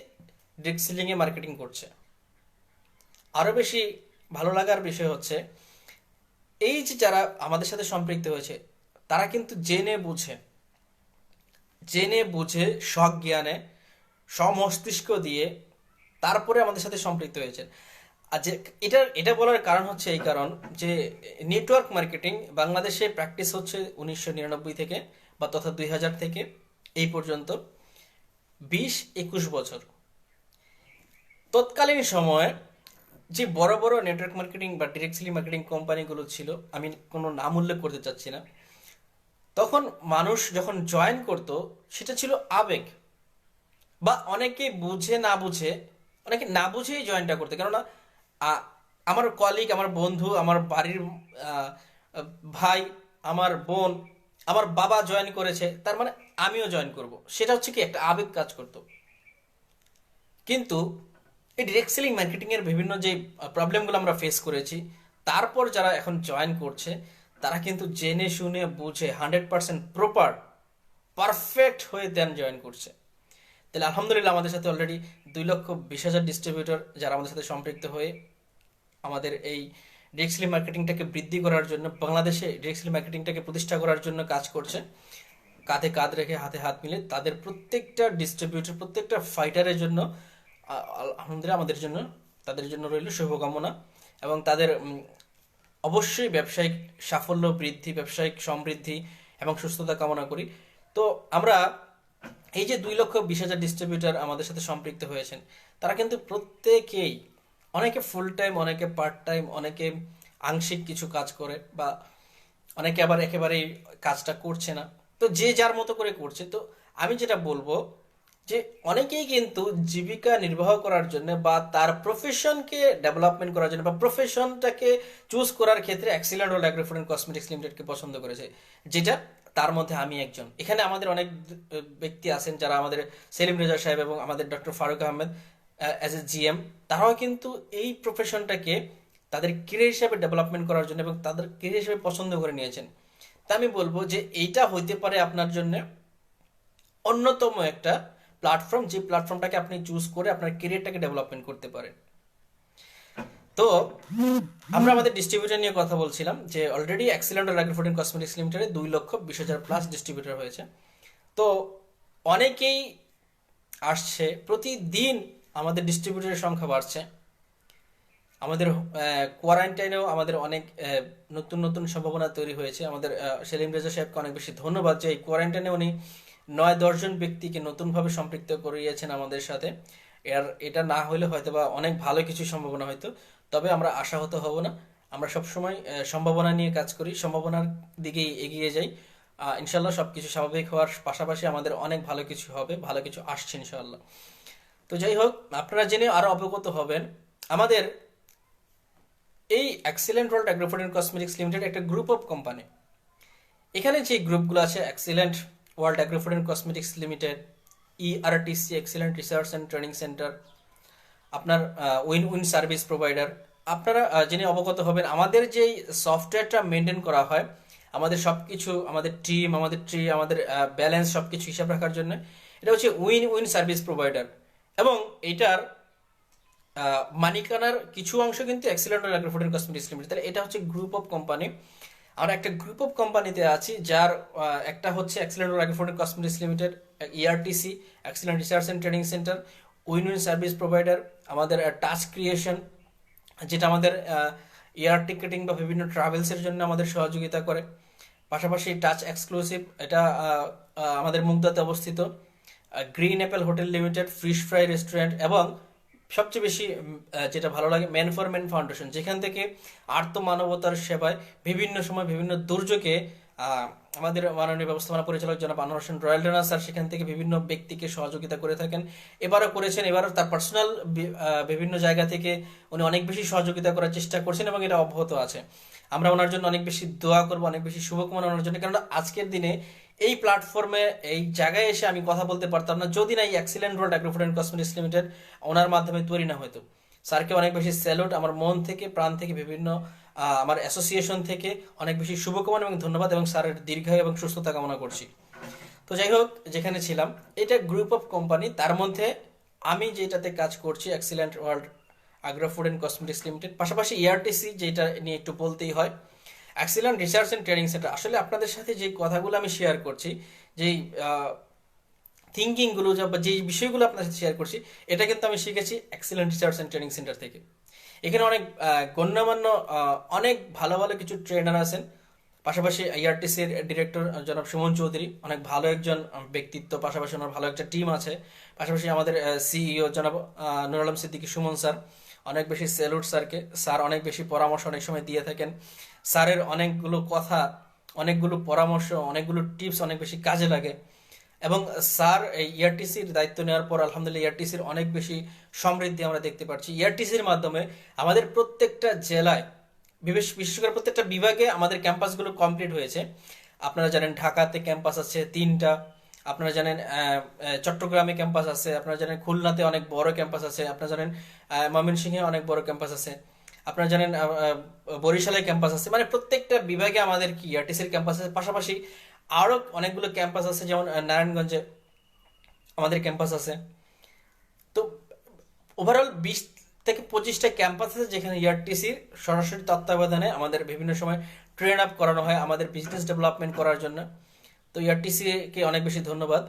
ডিরেক্ট সেলিং এ মার্কেটিং করছে। আরো বেশি ভালো লাগার বিষয় হচ্ছে এই যে যারা আমাদের সাথে সম্পৃক্ত হয়েছে তারা কিন্তু জেনে বুঝে সজ্ঞানে সমস্তিষ্ক দিয়ে তারপরে আমাদের সাথে সম্পৃক্ত হয়েছে। আর যে এটা বলার কারণ হচ্ছে এই কারণ যে নেটওয়ার্ক মার্কেটিং বাংলাদেশে প্র্যাকটিস হচ্ছে 1999 থেকে বা তথা 2000 থেকে এই পর্যন্ত 20-21 বছর। তৎকালীন সময়ে যে বড় বড় নেটওয়ার্ক মার্কেটিং বা ডিরেক্ট সেলিং মার্কেটিং কোম্পানিগুলো ছিল, আমি কোনো নাম উল্লেখ করতে চাচ্ছি না, তখন মানুষ যখন জয়েন করত সেটা ছিল আবেগ, বা অনেকে বুঝে না বুঝে, অনেকে না বুঝেই জয়েনটা করতে। কেননা আমার কলিগ, আমার বন্ধু, আমার বাড়ির আহ, ভাই, আমার বোন, আমার বাবা জয়েন করেছে, তার মানে আমিও জয়েন করব, সেটা হচ্ছে কি একটা আবেগ কাজ করতো। কিন্তু এই ডিরেক্ট সেলিং মার্কেটিং এর বিভিন্ন যে প্রবলেমগুলো আমরা ফেস করেছি, তারপর যারা এখন জয়েন করছে তারা কিন্তু জেনে শুনে বুঝে 100% প্রপার পারফেক্ট হয়ে দেন জয়েন করছে। তাহলে আলহামদুলিল্লাহ আমাদের সাথে অলরেডি 2,20,000 ডিস্ট্রিবিউটর যারা আমাদের সাথে সম্পৃক্ত হয়ে আমাদের এই ডিরেক্ট সেলিং মার্কেটিংটাকে বৃদ্ধি করার জন্য, বাংলাদেশে ডিরেক্ট সেলিং মার্কেটিংটাকে প্রতিষ্ঠা করার জন্য কাজ করছে, কাঁধে কাঁধ রেখে হাতে হাত মিলে। তাদের প্রত্যেকটা ডিস্ট্রিবিউটর, প্রত্যেকটা ফাইটারের জন্য আলহামদুলিল্লাহ আমাদের জন্য, তাদের জন্য রইল শুভকামনা এবং তাদের অবশ্যই ব্যবসায়িক সাফল্য বৃদ্ধি, ব্যবসায়িক সমৃদ্ধি এবং সুস্থতা কামনা করি। তো আমরা এই যে 2,20,000 ডিস্ট্রিবিউটর আমাদের সাথে সম্পৃক্ত হয়েছেন, তারা কিন্তু প্রত্যেকেই, অনেকে ফুল টাইম, অনেকে পার্ট টাইম, অনেকে আংশিক কিছু কাজ করে, বা অনেকে আবার একেবারেই কাজটা করছে না। তো যে যার মতো করে করছে। তো আমি যেটা বলবো যে অনেকেই কিন্তু জীবিকা নির্বাহ করার জন্য বা তার প্রফেশনকে ডেভেলপমেন্ট করার জন্য বা প্রফেশনটাকে চুজ করার ক্ষেত্রে Excellent World Agro Food and Cosmetics লিমিটেডকে পছন্দ করেছে, যেটা তার মধ্যে আমি একজন। এখানে আমাদের অনেক ব্যক্তি আছেন যারা আমাদের সেলিম রেজা সাহেব এবং আমাদের doctor Farooq Ahmed as a GM, তারাও কিন্তু এই প্রফেশনটাকে তাদের কেরিয়ার হিসেবে ডেভেলপমেন্ট করার জন্য এবং তাদের কেরিয়ার হিসেবে পছন্দ করে নিয়েছেন। তা আমি বলবো যে এইটা হইতে পারে আপনার জন্য অন্যতম একটা প্ল্যাটফর্ম, যে প্ল্যাটফর্মটাকে আপনি চুজ করে আপনার কেরিয়ারটাকে ডেভেলপমেন্ট করতে পারেন। তো আমরা আমাদের ডিস্ট্রিবিউটর নিয়ে কথা বলছিলাম যে already excellent agro Food and cosmetics লিমিটেডে 2,20,000 প্লাস ডিস্ট্রিবিউটর হয়েছে। তো অনেকেই আসছে, প্রতিদিন আমাদের ডিস্ট্রিবিউটরের সংখ্যা বাড়ছে। আমাদের কোয়ারেন্টাইনেও আমাদের অনেক নতুন নতুন সম্ভাবনা তৈরি হয়েছে। আমাদের সেলিম রেজা সাহেবকে অনেক বেশি ধন্যবাদ যে এই কোয়ারেন্টাইনে উনি 9-10 জন ব্যক্তিকে নতুনভাবে সম্পৃক্ত করিয়েছেন আমাদের সাথে। এটা না হলে হয়তো বা অনেক ভালো কিছু সম্ভাবনা হয়তো, তবে আমরা আশাহত হব না। আমরা সবসময় সম্ভাবনা নিয়ে কাজ করি, সম্ভাবনার দিকেই এগিয়ে যাই। ইনশাল্লাহ সবকিছু স্বাভাবিক হওয়ার পাশাপাশি আমাদের অনেক ভালো কিছু হবে, ভালো কিছু আসছে ইনশাল্লাহ। তো যাই হোক, আপনারা জেনে আরো অবগত হবেন, আমাদের এই Excellent World Agro Food and Cosmetics limited একটা গ্রুপ অফ কোম্পানি। এখানে যে গ্রুপগুলো আছে, excellent World Agro Food and Cosmetics limited, ERTC excellent research and training centre, আপনার উইন উইন সার্ভিস প্রোভাইডার, আপনারা জেনে অবগত হবেন আমাদের যেই সফটওয়্যারটা মেনটেন করা হয়, আমাদের সব কিছু, আমাদের টিম, আমাদের ট্রি, আমাদের ব্যালেন্স সব কিছু হিসাব রাখার জন্য, এটা হচ্ছে উইন উইন সার্ভিস প্রোভাইডার। এবং এইটার মালিকানার কিছু অংশ কিন্তু excellent agro Food and Cosmetics limited. তাহলে এটা হচ্ছে গ্রুপ অফ কোম্পানি। আমরা একটা গ্রুপ অফ কোম্পানিতে আছি, যার একটা হচ্ছে excellent agro Food and Cosmetics limited, ERTC excellent research and training centre, win win service provider, আমাদের টাচ ক্রিয়েশন, যেটা আমাদের এয়ার টিকেটিং বা বিভিন্ন ট্রাভেলসের জন্য আমাদের সহযোগিতা করে। পাশাপাশি টাচ এক্সক্লুসিভ, এটা আমাদের মুগদাতে অবস্থিত। Green Apple hotel limited, fish fry restaurant এবং সবচেয়ে বেশি যেটা ভালো লাগে ম্যান ফর ম্যান ফাউন্ডেশন, যেখান থেকে আর্ত মানবতার সেবায় বিভিন্ন সময় বিভিন্ন দুর্যোগে আমাদের মাননীয় ব্যবস্থাপনা পরিচালক জনাব আনোয়ার হোসেন রয়্যাল রানা স্যার সেখান থেকে বিভিন্ন ব্যক্তিকে সহযোগিতা করে থাকেন। এবারও করেছেন, এবারও তার পার্সোনাল বিভিন্ন জায়গা থেকে উনি অনেক বেশি সহযোগিতা করার চেষ্টা করছেন এবং এটা অব্যাহত আছে। আমরা ওনার জন্য অনেক বেশি দোয়া করবো, অনেক বেশি শুভকামনা ওনার জন্য, কারণ আজকের দিনে এই প্ল্যাটফর্মে এই জায়গায় এসে আমি কথা বলতে পারতাম না যদি না এই Excellent World Agro Food and Cosmetics Limited ওনার মাধ্যমে তৈরি না হতো। স্যারকে অনেক বেশি স্যালুট আমার মন থেকে, প্রাণ থেকে, বিভিন্ন আমার অ্যাসোসিয়েশন থেকে অনেক বেশি শুভকামনা এবং ধন্যবাদ, এবং স্যারের দীর্ঘায়ু এবং সুস্থতা কামনা করছি। তো যাই হোক, যেখানে ছিলাম এটা গ্রুপ অফ কোম্পানি, তার মধ্যে আমি যেটাতে কাজ করছি excellent World Agro Food and Cosmetics limited, পাশাপাশি এআরটিসি যেটা নিয়ে একটু বলতেই হয়, excellent research and training centre. আসলে আপনাদের সাথে যে কথাগুলো আমি শেয়ার করছি, যেই থিঙ্কিংগুলো বা যেই বিষয়গুলো আপনার সাথে শেয়ার করছি, এটা কিন্তু আমি শিখেছি excellent research and training centre থেকে। এখানে অনেক গণ্যমান্য অনেক ভালো ভালো কিছু ট্রেনার আছেন। পাশাপাশি আইআরটিসির ডিরেক্টর জনাব সুমন চৌধুরী অনেক ভালো একজন ব্যক্তিত্ব, পাশাপাশি ওনার ভালো একটা টিম আছে। পাশাপাশি আমাদের সিইও জনাব নুর আলম সিদ্দিকী সুমন স্যার, অনেক বেশি স্যালুট স্যারকে। স্যার অনেক বেশি পরামর্শ অনেক সময় দিয়ে থাকেন। স্যারের অনেকগুলো কথা, অনেকগুলো পরামর্শ, অনেকগুলো টিপস অনেক বেশি কাজে লাগে। এবং স্যার এই ইআরটিসির দায়িত্ব নেওয়ার পর আলহামদুলিল্লাহ ইআরটিসির অনেক বেশি সমৃদ্ধি আমরা দেখতে পাচ্ছি। ইআরটিসির মাধ্যমে আমাদের প্রত্যেকটা জেলায়, বিশেষ করে প্রত্যেকটা বিভাগে আমাদের ক্যাম্পাসগুলো কমপ্লিট হয়েছে। আপনারা জানেন ঢাকাতে ক্যাম্পাস আছে 3টা, আপনারা জানেন চট্টগ্রামে ক্যাম্পাস আছে, আপনারা জানেন খুলনাতে অনেক বড় ক্যাম্পাস আছে, আপনারা জানেন ময়মনসিংহে অনেক বড় ক্যাম্পাস আছে, আপনারা জানেন বরিশালে ক্যাম্পাস আছে। মানে প্রত্যেকটা বিভাগে আমাদের কি ইআরটিসির ক্যাম্পাস আছে। পাশাপাশি আরও অনেকগুলো ক্যাম্পাস আছে, যেমন নারায়ণগঞ্জে আমাদের ক্যাম্পাস আছে। তো ওভারঅল 20 থেকে 25টা ক্যাম্পাস আছে যেখানে ইআরটিসির সরাসরি তত্ত্বাবধানে আমাদের বিভিন্ন সময় ট্রেন আপ করানো হয় আমাদের বিজনেস ডেভেলপমেন্ট করার জন্য। তো ইআরটিসিকে অনেক বেশি ধন্যবাদ।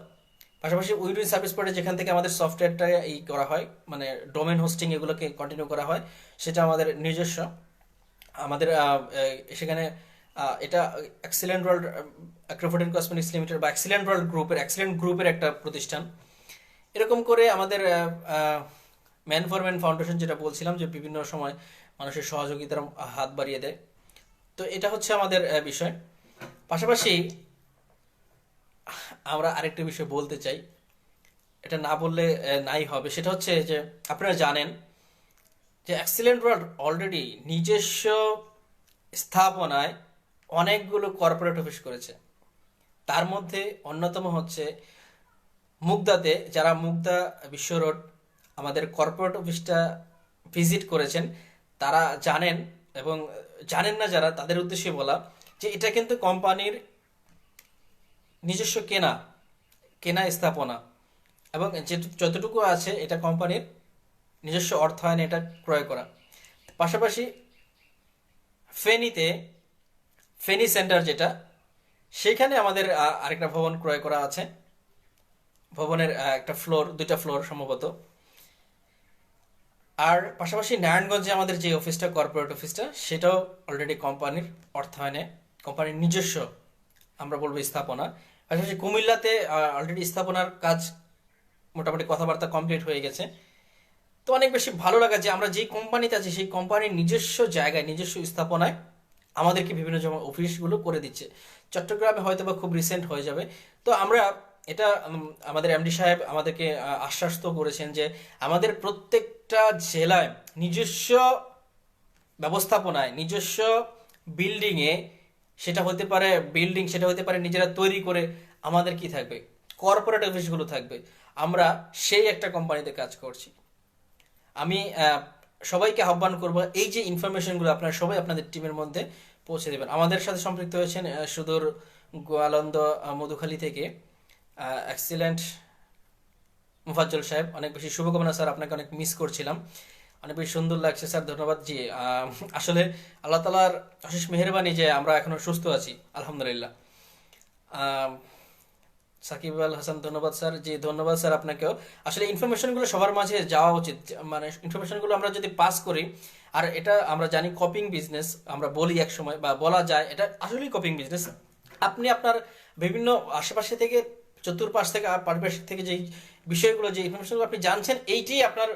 পাশাপাশি উইডুই সার্ভিস পোর্টে যেখান থেকে আমাদের সফটওয়্যারটা এই করা হয়, মানে ডোমেন হোস্টিং এগুলোকে কন্টিনিউ করা হয়, সেটা আমাদের নিজস্ব। আমাদের সেখানে এটা excellent World Agro Food and Cosmetics limited বা এক্সিলেন্ট ওয়ার্ল্ড গ্রুপের, এক্সিলেন্ট গ্রুপের একটা প্রতিষ্ঠান। এরকম করে আমাদের ম্যান ফর ম্যান ফাউন্ডেশন, যেটা বলছিলাম যে বিভিন্ন সময় মানুষের সহযোগিতার হাত বাড়িয়ে দেয়। তো এটা হচ্ছে আমাদের বিষয়। পাশাপাশি আমরা আরেকটা বিষয় বলতে চাই, এটা না বললে নাই হবে, সেটা হচ্ছে যে আপনারা জানেন যে এক্সিলেন্ট ওয়ার্ল্ড অলরেডি নিজস্ব স্থাপনায় অনেকগুলো কর্পোরেট অফিস করেছে। তার মধ্যে অন্যতম হচ্ছে মুগদাতে, যারা মুগদা বিশ্ব রোড আমাদের কর্পোরেট অফিসটা ভিজিট করেছেন তারা জানেন, এবং জানেন না যারা তাদের উদ্দেশ্যে বলা যে এটা কিন্তু কোম্পানির নিজস্ব কেনা কেনা স্থাপনা, এবং যতটুকু আছে এটা কোম্পানির নিজস্ব অর্থায়নে এটা ক্রয় করা। পাশাপাশি ফেনীতে ফেনী সেন্টার যেটা, সেখানে আমাদের আরেকটা ভবন ক্রয় করা আছে। ভবনের একটা ফ্লোর, 2টা ফ্লোর সম্ভবত। আর পাশাপাশি নারায়ণগঞ্জে আমাদের যে অফিসটা, কর্পোরেট অফিসটা, সেটাও অলরেডি কোম্পানির অর্থায়নে, কোম্পানির নিজস্ব আমরা বলবো স্থাপনা। পাশাপাশি কুমিল্লাতে অলরেডি স্থাপনার কাজ মোটামুটি কথাবার্তা কমপ্লিট হয়ে গেছে। তো অনেক বেশি ভালো লাগা যে আমরা যেই কোম্পানিতে আছি সেই কোম্পানির নিজস্ব জায়গায়, নিজস্ব স্থাপনায় আমাদেরকে বিভিন্ন সময় অফিসগুলো করে দিচ্ছে। চট্টগ্রামে হয়তো বা খুব রিসেন্ট হয়ে যাবে। তো আমরা এটা আমাদের এমডি সাহেব আমাদেরকে আশ্বাস তো করেছেন যে আমাদের প্রত্যেকটা জেলায় নিজস্ব ব্যবস্থাপনায়, নিজস্ব বিল্ডিংয়ে, সেটা হতে পারে বিল্ডিং, সেটা হতে পারে নিজেরা তৈরি করে আমাদের কি থাকবে, কর্পোরেট অফিসগুলো থাকবে। আমরা সেই একটা কোম্পানিতে কাজ করছি। আমি সবাইকে আহ্বান করব এই যে ইনফরমেশনগুলো আপনারা সবাই আপনাদের টিমের মধ্যে পৌঁছে দেবেন। আমাদের সাথে সম্পৃক্ত হয়েছেন সুদূর গোয়ালন্দ মধুখালী থেকে এক্সিলেন্ট মুফাজ্জল সাহেব, অনেক বেশি শুভকামনা স্যার, আপনাকে অনেক মিস করছিলাম, অনেক বেশি সুন্দর লাগছে স্যার, ধন্যবাদ। জি আসলে আল্লাহ তালার অশেষ মেহেরবানি যে আমরা এখনো সুস্থ আছি আলহামদুলিল্লাহ। সাকিব আল হাসান, ধন্যবাদ স্যার। জি ধন্যবাদ স্যার আপনাকেও। আসলে ইনফরমেশনগুলো সবার মাঝে যাওয়া উচিত, মানে ইনফরমেশনগুলো আমরা যদি পাস করি, আর এটা আমরা জানি কপিং বিজনেস, আমরা বলি এক সময় বা বলা যায় এটা আসলেই কপিং বিজনেস। আপনি আপনার বিভিন্ন আশেপাশে থেকে চতুর্পাশ থেকে পারিপার্শ্বিক থেকে যেই বিষয়গুলো, যে ইনফরমেশনগুলো আপনি জানছেন, এইটি আপনার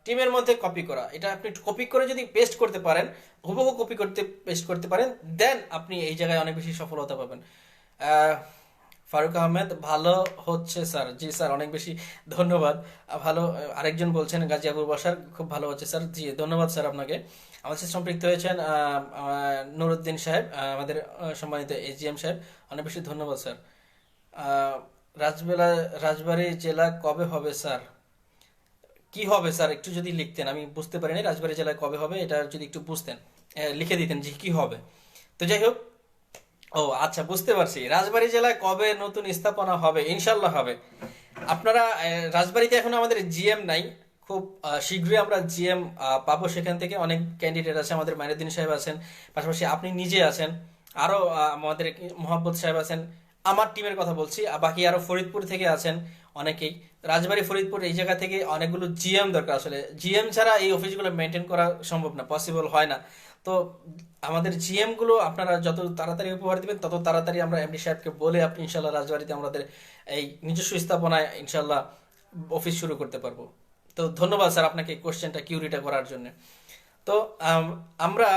টিমের মধ্যে কপি করা। এটা আপনি কপি করে যদি পেস্ট করতে পারেন, হুবহু কপি করতে পেস্ট করতে পারেন, দেন আপনি এই জায়গায় অনেক বেশি সফলতা পাবেন। আহ, ফারুক আহমেদ, ভালো হচ্ছে স্যার। জি স্যার, অনেক বেশি ধন্যবাদ। ভালো। আরেকজন বলছেন গাজী আবুল বাসার, খুব ভালো হচ্ছে স্যার। জি ধন্যবাদ স্যার আপনাকে। আমাদের সাথে সম্পৃক্ত হয়েছেন নুরুদ্দিন সাহেব, আমাদের সম্মানিত এজিএম সাহেব, অনেক বেশি ধন্যবাদ স্যার। আহ, রাজবেলা রাজবাড়ী জেলা কবে হবে স্যার? কি হবে স্যার, একটু যদি লিখতেন, আমি বুঝতে পারিনি রাজবাড়ী জেলায় কবে হবে, এটা যদি একটু বুঝতেন, লিখে দিতেন যে কি হবে। তো যাই হোক, ও আচ্ছা, বুঝতে পারছি। রাজবাড়ী জেলায় কবে নতুন স্থাপনা হবে? ইনশাল্লাহ হবে। আপনারা রাজবাড়ীতে এখন আমাদের জিএম নাই, খুব শীঘ্রই আমরা জিএম পাবো। সেখান থেকে অনেক ক্যান্ডিডেট আছে, আমাদের মাইনুদ্দিন সাহেব আছেন, পাশাপাশি আপনি নিজে আছেন, আরো আমাদের মোহাম্মদ সাহেব আছেন, আমার টিমের কথা বলছি, বাকি আরো ফরিদপুর থেকে আছেন অনেকেই। রাজবাড়ী, ফরিদপুর, এই জায়গা থেকে অনেকগুলো জিএম দরকার। আসলে জিএম ছাড়া এই অফিসগুলো মেনটেন করা সম্ভব না, পসিবল হয় না। তো আমাদের জিএম গুলো আপনারা যত তাড়াতাড়ি উপহার দিবেন, তত তাড়াতাড়ি আমরা এমডি সাহেবকে বলে আপনি ইনশাল্লাহ রাজবাড়িতে আমাদের এই নিজস্ব স্থাপনায় ইনশাল্লাহ অফিস শুরু করতে পারবো। তো ধন্যবাদ স্যার আপনাকে কোশ্চেনটা, কিউরিটা করার জন্য। তো আম, আমরা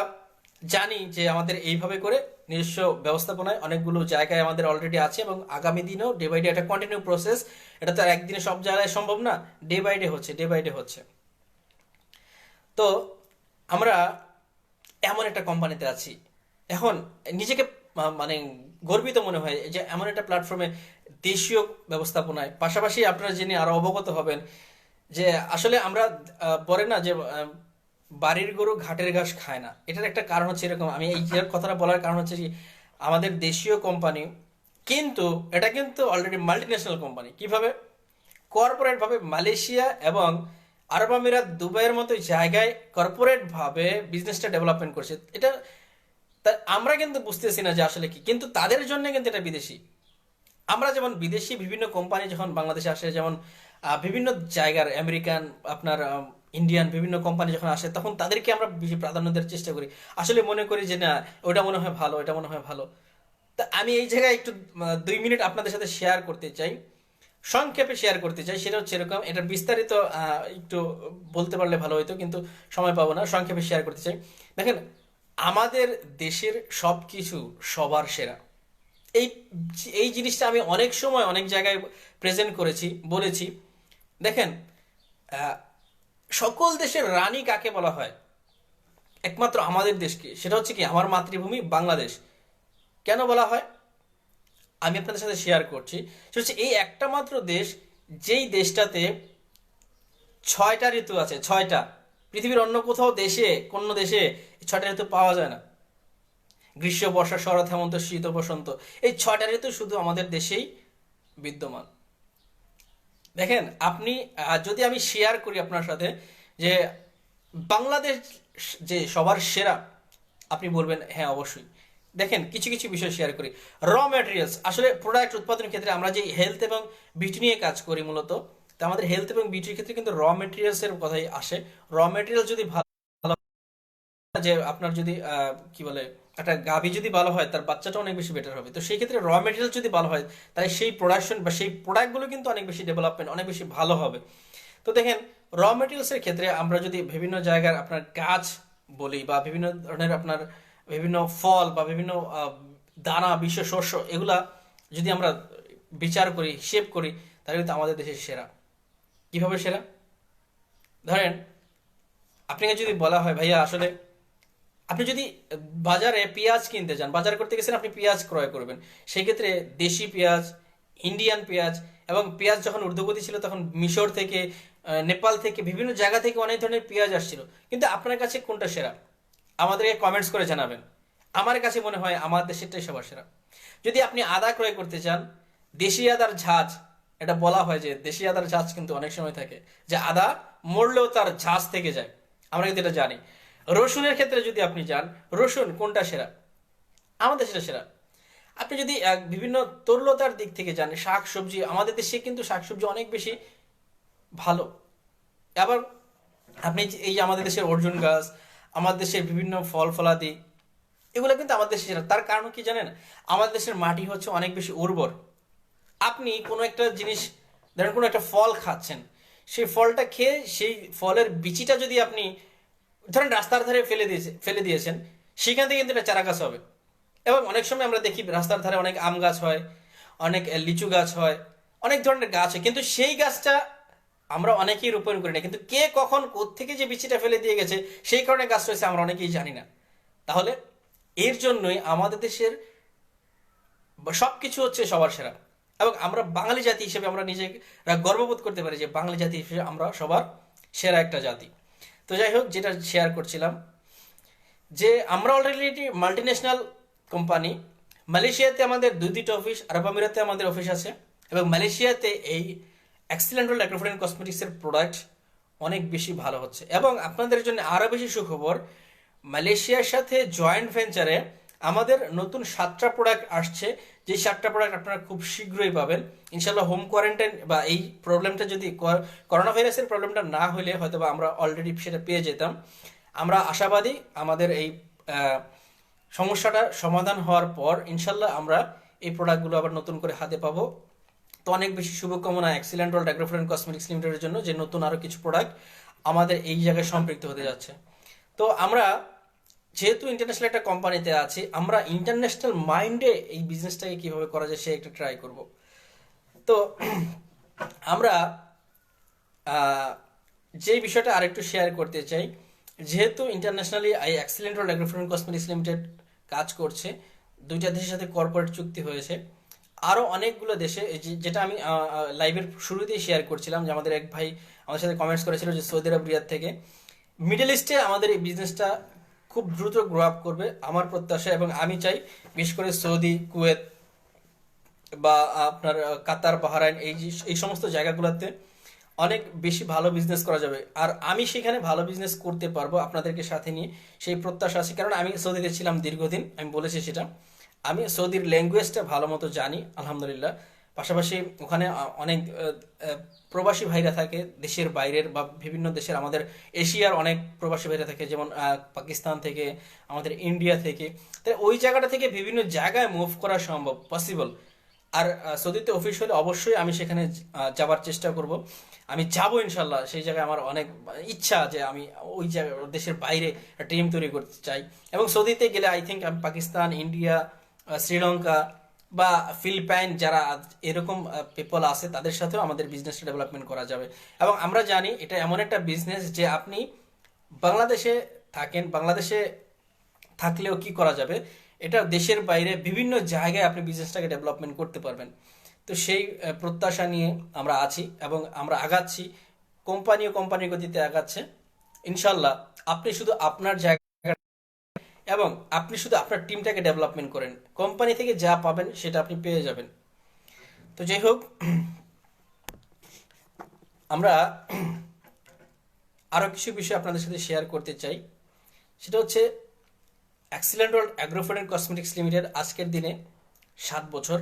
জানি যে আমাদের এইভাবে করে নিজস্ব ব্যবস্থাপনায় অনেকগুলো জায়গায় আমাদের অলরেডি আছে, এবং আগামী দিনেও ডে বাই ডে একটা কন্টিনিউ প্রসেস। এটা তো আর একদিনে সব জায়গায় সম্ভব না, ডে বাই ডে হচ্ছে, ডে বাই ডে হচ্ছে। তো আমরা এমন একটা কোম্পানিতে আছি এখন, নিজেকে মানে গর্বিত মনে হয় যে এমন একটা প্ল্যাটফর্মে দেশীয় ব্যবস্থাপনায়, পাশাপাশি আপনারা জেনে আরো অবগত হবেন যে আসলে আমরা বলে না যে বাড়ির গরু ঘাটের ঘাস খায় না। এটার একটা কারণ হচ্ছে এরকম, আমি এই যে কথাটা বলার কারণ হচ্ছে যে আমাদের দেশীয় কোম্পানি, কিন্তু এটা কিন্তু অলরেডি মাল্টিন্যাশনাল কোম্পানি। কিভাবে? কর্পোরেট ভাবে মালয়েশিয়া এবং আরব আমিরাত, দুবাইয়ের মতো জায়গায় কর্পোরেট ভাবে বিজনেসটা ডেভেলপমেন্ট করছে। এটা আমরা কিন্তু বুঝতেছি না যে আসলে কি, কিন্তু তাদের জন্য কিন্তু এটা বিদেশি। আমরা যেমন বিদেশি বিভিন্ন কোম্পানি যখন বাংলাদেশে আসে, যেমন বিভিন্ন জায়গার আমেরিকান, আপনার ইন্ডিয়ান বিভিন্ন কোম্পানি যখন আসে, তখন তাদেরকে আমরা বেশি প্রাধান্য দেওয়ার চেষ্টা করি। আসলে মনে করি যে না, ওটা মনে হয় ভালো, এটা মনে হয় ভালো। তা আমি এই জায়গায় একটু 2 মিনিট আপনাদের সাথে শেয়ার করতে চাই, সংক্ষেপে শেয়ার করতে চাই। সেটা হচ্ছে এরকম, এটা বিস্তারিত একটু বলতে পারলে ভালো হতো, কিন্তু সময় পাবো না। সংক্ষেপে শেয়ার করতে চাই। দেখেন, আমাদের দেশের সবকিছু সবার সেরা। এই এই জিনিসটা আমি অনেক সময় অনেক জায়গায় প্রেজেন্ট করেছি, বলেছি। দেখেন, আহ, সকল দেশের রানী কাকে বলা হয়? একমাত্র আমাদের দেশকে। সেটা হচ্ছে কি, আমার মাতৃভূমি বাংলাদেশ। কেন বলা হয় আমি আপনাদের সাথে শেয়ার করছি। সেটা হচ্ছে এই একটা মাত্র দেশ, যেই দেশটাতে 6টা ঋতু আছে, 6টা। পৃথিবীর অন্য কোথাও দেশে, কোন দেশে 6টা ঋতু পাওয়া যায় না। গ্রীষ্ম, বর্ষা, শরৎ, হেমন্ত, শীত ও বসন্ত, এই 6টা ঋতু শুধু আমাদের দেশেই বিদ্যমান। দেখেন আপনি, যদি আমি শেয়ার করি আপনার সাথে যে বাংলাদেশ যে সবার সেরা, আপনি বলবেন হ্যাঁ অবশ্যই। দেখেন, কিছু কিছু বিষয় শেয়ার করি। র ম্যাটেরিয়ালস, আসলে প্রোডাক্ট উৎপাদনের ক্ষেত্রে আমরা যে হেলথ এবং বিউটি নিয়ে কাজ করি মূলত, তো আমাদের হেলথ এবং বিউটির ক্ষেত্রে কিন্তু র মেটেরিয়ালস এর কথাই আসে। র মেটেরিয়াল যদি ভালো, যে আপনার যদি কি বলে, একটা গাভী যদি ভালো হয়, তার বাচ্চাটা অনেক বেশি বেটার হবে। তো সেই ক্ষেত্রে র মেটেরিয়াল যদি ভালো হয়, তাহলে সেই প্রোডাকশন বা সেই প্রোডাক্টগুলো কিন্তু অনেক বেশি ডেভেলপমেন্ট, অনেক বেশি ভালো হবে। তো দেখেন, র মেটেরিয়ালস এর ক্ষেত্রে আমরা যদি বিভিন্ন জায়গার আপনার গাছ বলি, বা বিভিন্ন ধরনের আপনার বিভিন্ন ফল বা বিভিন্ন দানা, বিশ্ব শস্য, এগুলা যদি আমরা বিচার করি, হিসেব করি, তাহলে কিন্তু আমাদের দেশের সেরা। কিভাবে সেরা? ধরেন, আপনাকে যদি বলা হয় ভাইয়া, আসলে আপনি যদি বাজারে পেঁয়াজ কিনতে যান, বাজার করতে গেছেন, আপনি পেঁয়াজ ক্রয় করবেন, সেক্ষেত্রে দেশি পেঁয়াজ, ইন্ডিয়ান পেঁয়াজ, এবং পেঁয়াজ যখন ঊর্ধ্বগতি ছিল তখন মিশর থেকে, নেপাল থেকে, বিভিন্ন জায়গা থেকে অনেক ধরনের পেঁয়াজ আসছিল। কিন্তু আপনার কাছে কোনটা সেরা? আমাদেরকে কমেন্টস করে জানাবেন। আমার কাছে মনে হয় আমার দেশেরটাই সবার সেরা। যদি আপনি আদা ক্রয় করতে চান, দেশি আদার ঝাঁজ, এটা বলা হয় যে দেশি আদার ঝাঁজ কিন্তু অনেক সময় থাকে, যে আদা মরলেও তার ঝাঁজ থেকে যায়, আমরা কিন্তু এটা জানি। রসুনের ক্ষেত্রে যদি আপনি যান, রসুন কোনটা সেরা? আমাদের সেটা সেরা। আপনি যদি বিভিন্ন তরলতার দিক থেকে যান, শাক সবজি, আমাদের দেশে কিন্তু শাক সবজি অনেক বেশি ভালো। আবার আপনি এই যে আমাদের দেশের অর্জুন গাছ, আমাদের দেশের বিভিন্ন ফল ফলাদি, এগুলো কিন্তু আমাদের দেশে সেরা। তার কারণ কি জানেন? আমাদের দেশের মাটি হচ্ছে অনেক বেশি উর্বর। আপনি কোনো একটা জিনিস, ধরেন কোনো একটা ফল খাচ্ছেন, সেই ফলটা খেয়ে সেই ফলের বিচিটা যদি আপনি ধরেন রাস্তার ধারে ফেলে দিয়েছেন, সেখান থেকে কিন্তু একটা চারা গাছ হবে। এবং অনেক সময় আমরা দেখি রাস্তার ধারে অনেক আম গাছ হয়, অনেক লিচু গাছ হয়, অনেক ধরনের গাছ হয়, কিন্তু সেই গাছটা আমরা অনেকেই রোপণ করি না, কিন্তু কে কখন কোত্থেকে যে বিচিটা ফেলে দিয়ে গেছে সেই কারণে গাছ রয়েছে আমরা অনেকেই জানি না। তাহলে এর জন্যই আমাদের দেশের সবকিছু হচ্ছে সবার সেরা। এবং আমরা বাঙালি জাতি হিসেবে আমরা নিজেরা গর্ববোধ করতে পারি যে বাঙালি জাতি হিসেবে আমরা সবার সেরা একটা জাতি। তো যাই হোক, যেটা শেয়ার করছিলাম যে আমরা অলরেডি মাল্টিন্যাশনাল কোম্পানি। মালয়েশিয়াতে আমাদের দুইটা অফিস, আরব আমিরাতে আমাদের অফিস আছে, এবং মালয়েশিয়াতে এই এক্সিলেন্ট ওয়ার্ল্ড অ্যাগ্রোফরেন কসমেটিক্সের প্রোডাক্ট অনেক বেশি ভালো হচ্ছে। এবং আপনাদের জন্য আরও বেশি সুখবর, মালয়েশিয়ার সাথে জয়েন্ট ভেঞ্চারে আমাদের নতুন 7টা প্রোডাক্ট আসছে, যে 7টা প্রোডাক্ট আপনারা খুব শীঘ্রই পাবেন ইনশাল্লাহ। হোম কোয়ারেন্টাইন বা এই প্রবলেমটা যদি করোনা ভাইরাসের প্রবলেমটা না হলে হয়তো বা আমরা অলরেডি সেটা পেয়ে যেতাম। আমরা আশাবাদী আমাদের এই সমস্যাটা সমাধান হওয়ার পর ইনশাল্লাহ আমরা এই প্রোডাক্টগুলো আবার নতুন করে হাতে পাবো। তো অনেক বেশি শুভকামনা এক্সিলেন্ট ওয়ার্ল্ড অ্যাগ্রোফরেন কসমেটিক্স লিমিটেডের জন্য, যে নতুন আরও কিছু প্রোডাক্ট আমাদের এই জায়গায় সম্পৃক্ত হতে যাচ্ছে। তো আমরা যেহেতু ইন্টারন্যাশনাল একটা কোম্পানিতে আছি, আমরা ইন্টারন্যাশনাল মাইন্ডে এই বিজনেসটাকে কিভাবে করা যায় সে একটা ট্রাই করব। তো আমরা যে বিষয়টা আরেকটু শেয়ার করতে চাই, যেহেতু ইন্টারন্যাশনালি এই এক্সিলেন্ট ওয়ার্ল্ড অ্যাগ্রোফরেন কসমেটিক্স লিমিটেড কাজ করছে, দুইটা দেশের সাথে কর্পোরেট চুক্তি হয়েছে, আরও অনেকগুলো দেশে, যেটা আমি লাইভের শুরুতেই শেয়ার করছিলাম যে আমাদের এক ভাই আমাদের সাথে কমেন্টস করেছিল যে সৌদি আরব রিয়াদ থেকে, মিডল ইস্টে আমাদের এই বিজনেসটা খুব দ্রুত গ্রো আপ করবে আমার প্রত্যাশা। এবং আমি চাই বিশেষ করে সৌদি, কুয়েত বা আপনার কাতার, বাহরাইন, এই সমস্ত জায়গাগুলোতে অনেক বেশি ভালো বিজনেস করা যাবে। আর আমি সেখানে ভালো বিজনেস করতে পারবো আপনাদেরকে সাথে নিয়ে, সেই প্রত্যাশা আছে। কারণ আমি সৌদিতে ছিলাম দীর্ঘদিন, আমি বলেছি সেটা। আমি সৌদির ল্যাঙ্গুয়েজটা ভালো মতো জানি আলহামদুলিল্লাহ। পাশাপাশি ওখানে অনেক প্রবাসী ভাইরা থাকে দেশের বাইরের বা বিভিন্ন দেশের, আমাদের এশিয়ার অনেক প্রবাসী ভাইরা থাকে, যেমন পাকিস্তান থেকে, আমাদের ইন্ডিয়া থেকে। তাই ওই জায়গাটা থেকে বিভিন্ন জায়গায় মুভ করা সম্ভব, পসিবল। আর সৌদিতে অফিস হলে অবশ্যই আমি সেখানে যাবার চেষ্টা করব। আমি যাবো ইনশাল্লাহ, সেই জায়গায় আমার অনেক ইচ্ছা যে আমি ওই জায়গায় দেশের বাইরে টিম তৈরি করতে চাই। এবং সৌদিতে গেলে আই থিঙ্ক আমি পাকিস্তান, ইন্ডিয়া, শ্রীলঙ্কা বা ফিলিপাইন, যারা এরকম পিপল আছে তাদের সাথেও আমাদের বিজনেসটা ডেভেলপমেন্ট করা যাবে। এবং আমরা জানি এটা এমন একটা বিজনেস যে আপনি বাংলাদেশে থাকেন, বাংলাদেশে থাকলেও কি করা যাবে, এটা দেশের বাইরে বিভিন্ন জায়গায় আপনি বিজনেসটাকে ডেভেলপমেন্ট করতে পারবেন। তো সেই প্রত্যাশা নিয়ে আমরা আছি এবং আমরা আগাচ্ছি, কোম্পানির গতিতে আগাচ্ছে ইনশাল্লাহ। আপনি শুধু আপনার জায়গা এবং আপনি শুধু আপনার টিমটাকে ডেভেলপমেন্ট করেন, কোম্পানি থেকে যা পাবেন সেটা আপনি পেয়ে যাবেন। তো যাই হোক, আমরা আরও কিছু বিষয় আপনাদের সাথে শেয়ার করতে চাই। সেটা হচ্ছে excellent World Agro Food and Cosmetics limited আজকের দিনে 7 বছর।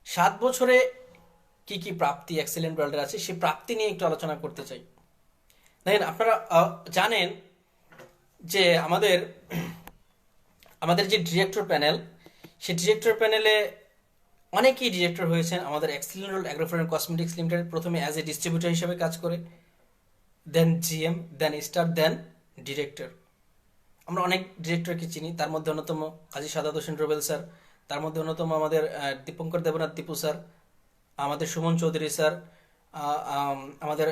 7 বছরে কি কি প্রাপ্তি এক্সিলেন্ট ওয়ার্ল্ডের আছে, সেই প্রাপ্তি নিয়ে একটু আলোচনা করতে চাই। দেখেন, আপনারা জানেন যে আমাদের আমাদের যে ডিরেক্টর প্যানেল, সেই ডিরেক্টর প্যানেলে অনেকেই ডিরেক্টর হয়েছেন আমাদের excellent World Agro Food and Cosmetics limited. প্রথমে অ্যাজ এ ডিস্ট্রিবিউটর হিসেবে কাজ করে, দেন জিএম, দেন স্টার, দেন ডিরেক্টর। আমরা অনেক ডিরেক্টরকে চিনি, তার মধ্যে অন্যতম কাজী সাদাত হোসেন রুবেল স্যার, তার মধ্যে অন্যতম আমাদের দীপঙ্কর দেবনাথ দীপু স্যার, আমাদের সুমন চৌধুরী স্যার, আমাদের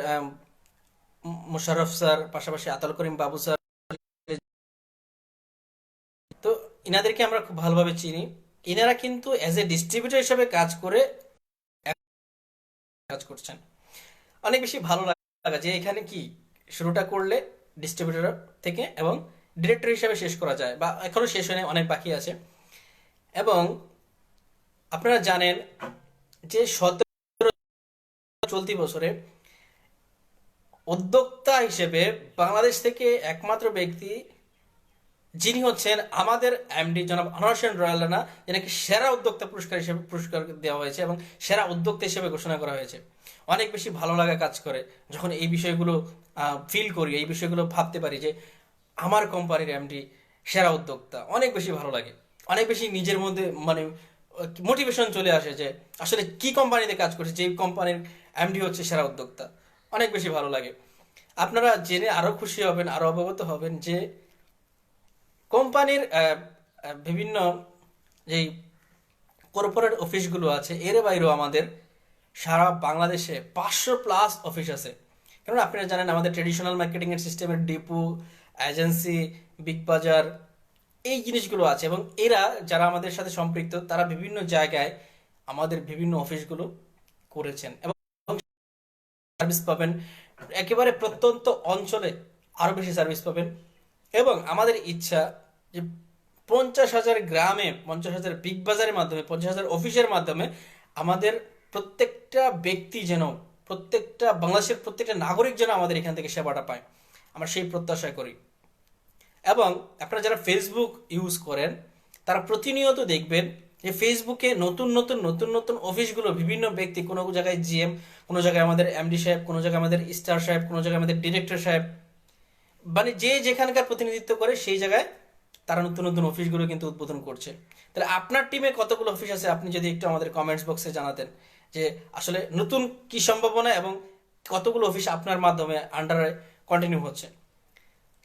মোশাররফ স্যার, পাশাপাশি আতাল করিম বাবু স্যার। তো ইনাদেরকে আমরা খুব ভালোভাবে চিনি। ইনারা কিন্তু অ্যাজ এ ডিস্ট্রিবিউটর হিসেবে কাজ করছেন। অনেক বেশি ভালো লাগা যে এখানে কি শুরুটা করলে ডিস্ট্রিবিউটর থেকে এবং ডিরেক্টর হিসেবে শেষ করা যায়, বা এখনো শেষ হয়নি, অনেক বাকি আছে। এবং আপনারা জানেন যে 17 চলতি বছরে উদ্যোক্তা হিসেবে বাংলাদেশ থেকে একমাত্র ব্যক্তি যিনি হচ্ছেন আমাদের এমডি জনাব আনোয়ার হোসেন রয়্যাল রানা, যেনাকে সেরা উদ্যোক্তা পুরস্কার হিসেবে পুরস্কার দেওয়া হয়েছে এবং সেরা উদ্যোক্তা হিসেবে ঘোষণা করা হয়েছে। অনেক বেশি ভালো লাগা কাজ করে যখন এই বিষয়গুলো ফিল করি, এই বিষয়গুলো ভাবতে পারি যে আমার কোম্পানির এমডি সেরা উদ্যোক্তা। অনেক বেশি ভালো লাগে, অনেক বেশি নিজের মধ্যে মানে মোটিভেশন চলে আসে যে আসলে কি কোম্পানিতে কাজ করছে, যে কোম্পানির এমডি হচ্ছে সেরা উদ্যোক্তা। অনেক বেশি ভালো লাগে। আপনারা জেনে আরো খুশি হবেন, আরো অবগত হবেন যে কোম্পানির বিভিন্ন যেই কর্পোরেট অফিসগুলো আছে এর বাইরেও আমাদের সারা বাংলাদেশে 500+ অফিস আছে। কারণ আপনারা জানেন আমাদের ট্রেডিশনাল মার্কেটিং এর সিস্টেমের ডিপো, এজেন্সি, বিগ বাজার এই জিনিসগুলো আছে, এবং এরা যারা আমাদের সাথে সম্পৃক্ত তারা বিভিন্ন জায়গায় আমাদের বিভিন্ন অফিসগুলো করেছেন, এবং সার্ভিস পাবেন একেবারে প্রত্যন্ত অঞ্চলে, আরো বেশি সার্ভিস পাবেন। এবং আমাদের ইচ্ছা যে 50,000 গ্রামে, 50,000 বিগ বাজারের মাধ্যমে, 50,000 অফিসের মাধ্যমে আমাদের প্রত্যেকটা ব্যক্তি যেন, প্রত্যেকটা বাংলাদেশের প্রত্যেকটা নাগরিক যেন আমাদের এখান থেকে সেবাটা পায়, আমরা সেই প্রত্যাশা করি। এবং আপনারা যারা ফেসবুক ইউজ করেন তারা প্রতিনিয়ত দেখবেন যে ফেসবুকে নতুন নতুন নতুন নতুন অফিসগুলো, বিভিন্ন ব্যক্তি, কোনো জায়গায় জিএম, কোনো জায়গায় আমাদের এমডি সাহেব, কোনো জায়গায় আমাদের স্টার সাহেব, কোনো জায়গায় আমাদের ডিরেক্টর সাহেব, মানে যে যেখানকার প্রতিনিধিত্ব করে সেই জায়গায় তারা নতুন নতুন অফিসগুলো কিন্তু উদ্বোধন করছে। তাহলে আপনার টিমে কতগুলো অফিস আছে আপনি যদি একটু আমাদের কমেন্টস বক্সে জানাতেন যে আসলে নতুন কি সম্ভাবনা এবং কতগুলো অফিস আপনার মাধ্যমে আন্ডারে কন্টিনিউ হচ্ছে।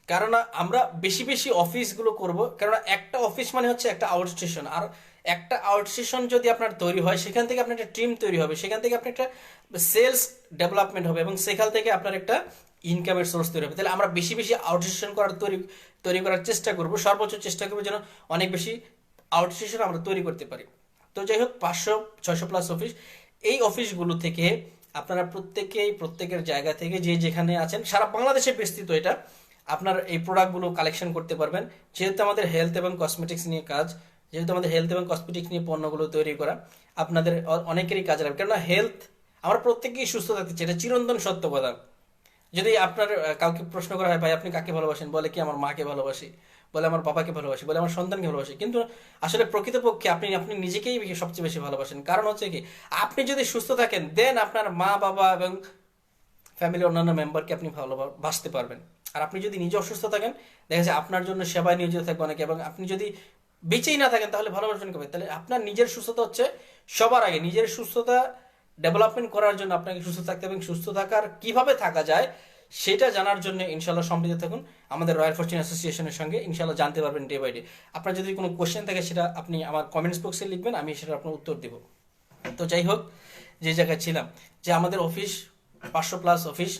কারণ আমরা বেশি বেশি অফিসগুলো করব, কারণ একটা অফিস মানে হচ্ছে একটা আউটস্টেশন, আর একটা আউটস্টেশন যদি আপনার তৈরি হয় সেখান থেকে আপনার একটা টিম তৈরি হবে, সেখান থেকে আপনার একটা সেলস ডেভেলপমেন্ট হবে, এবং সেখান থেকে আপনার একটা ইনকামের সোর্স তৈরি হবে। তাহলে আমরা বেশি বেশি আউটস্টেশন তৈরি করার চেষ্টা করব, সর্বোচ্চ চেষ্টা করবো যেন অনেক বেশি আউটস্টেশন আমরা তৈরি করতে পারি। তো যাই হোক, 500-600+ অফিস, এই অফিসগুলো থেকে আপনারা প্রত্যেকেই প্রত্যেকের জায়গা থেকে যে যেখানে আছেন সারা বাংলাদেশে বিস্তৃত এটা, আপনার এই প্রোডাক্টগুলো কালেকশন করতে পারবেন। যেহেতু আমাদের হেলথ এবং কসমেটিক্স নিয়ে কাজ, যেহেতু আমাদের হেলথ এবং কসমেটিক্স নিয়ে পণ্যগুলো তৈরি করা আপনাদের অনেকেরই কাজে লাগবে। কেননা হেলথ, আমরা প্রত্যেকেই সুস্থ থাকতে চাই, এটা চিরন্তন সত্য কথা। যদি আপনার কাউকে প্রশ্ন করা হয় ভাই আপনি কাকে ভালোবাসেন, বলে কি আমার মাকে ভালোবাসি, বলে আমার বাবাকে ভালোবাসি, বলে আমার সন্তানকে ভালোবাসি, কিন্তু আসলে প্রকৃতপক্ষে আপনি আপনি নিজেকেই সবচেয়ে বেশি ভালোবাসেন। কারণ হচ্ছে কি, আপনি যদি সুস্থ থাকেন দেন আপনার মা বাবা এবং ফ্যামিলির অন্যান্য মেম্বারকে আপনি ভালোবাসতে পারবেন। আর আপনি যদি নিজে অসুস্থ থাকেন, দেখা যায় আপনার জন্য সেবায় নিয়োজিত থাকবে অনেকে, এবং আপনি যদি বেঁচেই না থাকেন তাহলে ভালোবাসবেন কবে? তাহলে আপনার নিজের সুস্থতা হচ্ছে সবার আগে। নিজের সুস্থতা ডেভেলপমেন্ট করার জন্য আপনাকে সুস্থ থাকতে হবে, এবং সুস্থ থাকার কিভাবে থাকা যায় সেটা জানার জন্য ইনশাল্লাহ সম্পৃক্ত থাকুন আমাদের রয়্যাল ফরচুন অ্যাসোসিয়েশনের সঙ্গে, ইনশাল্লাহ জানতে পারবেন ডে বাই ডে। আপনার যদি কোনো কোশ্চেন থাকে সেটা আপনি আমার কমেন্টস বক্সে লিখবেন, আমি সেটা আপনার উত্তর দেব। তো যাই হোক, যে জায়গায় ছিলাম, যে আমাদের অফিস 500+ অফিস,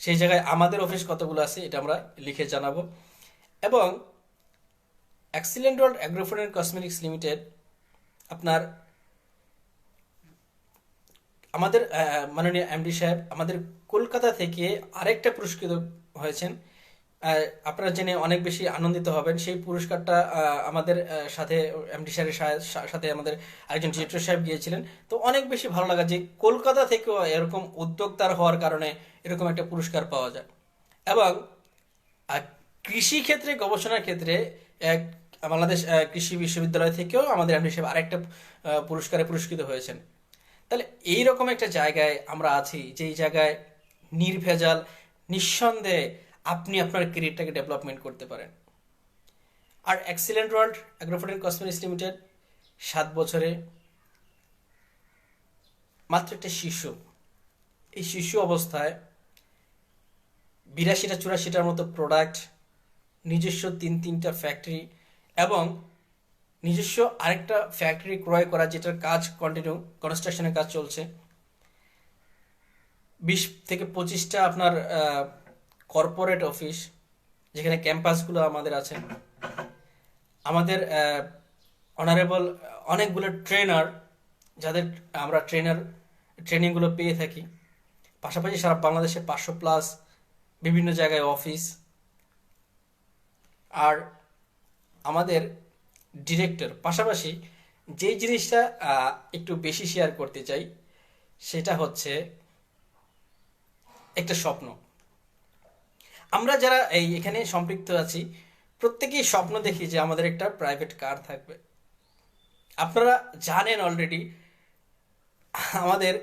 সেই জায়গায় আমাদের অফিস কতগুলো আছে এটা আমরা লিখে জানাবো। এবং excellent World Agro Food and Cosmetics limited আপনার, আমাদের মাননীয় এমডি সাহেব আমাদের কলকাতা থেকে আরেকটা পুরস্কৃত হয়েছেন। আপনারা জেনে অনেক বেশি আনন্দিত হবেন। সেই পুরস্কারটা আমাদের সাথে এমডি সাহেবের সাথে আমাদের আরেকজন ডিরেক্টর সাহেব গিয়েছিলেন। তো অনেক বেশি ভালো লাগা যে কলকাতা থেকেও এরকম উদ্যোক্তার হওয়ার কারণে এরকম একটা পুরস্কার পাওয়া যায়। এবং কৃষি ক্ষেত্রে, গবেষণার ক্ষেত্রে এক বাংলাদেশ কৃষি বিশ্ববিদ্যালয় থেকেও আমাদের এমডি সাহেব আরেকটা পুরস্কারে পুরস্কৃত হয়েছেন। তাহলে এইরকম একটা জায়গায় আমরা আছি, যেই জায়গায় নির্ভেজাল, নিঃসন্দেহে আপনি আপনার কেরিয়ারটাকে ডেভেলপমেন্ট করতে পারেন। আর Excellent World Agro Food and Cosmetics Limited 7 বছরে মাত্র একটা শিশু, এই শিশু অবস্থায় 82-84টার মতো প্রোডাক্ট, নিজস্ব 3-3টা ফ্যাক্টরি, এবং নিজস্ব আরেকটা ফ্যাক্টরি ক্রয় করা যেটার কাজ কন্টিনিউ, কনস্ট্রাকশনের কাজ চলছে, 20-25টা আপনার কর্পোরেট অফিস, যেখানে ক্যাম্পাসগুলো আমাদের আছে, আমাদের অনারেবল অনেকগুলো ট্রেনার, যাদের আমরা ট্রেনিংগুলো পেয়ে থাকি। পাশাপাশি সারা বাংলাদেশে 500+ বিভিন্ন জায়গায় অফিস। আর আমাদের ডিরেক্টর, পাশাপাশি যেই জিনিসটা একটু বেশি শেয়ার করতে চাই সেটা হচ্ছে একটা স্বপ্ন। আমরা যারা এখানে সম্পৃক্ত আছি প্রত্যেকেই স্বপ্ন দেখি যে আমাদের একটা প্রাইভেট কার থাকবে। আপনারা জানেন অলরেডি আমাদের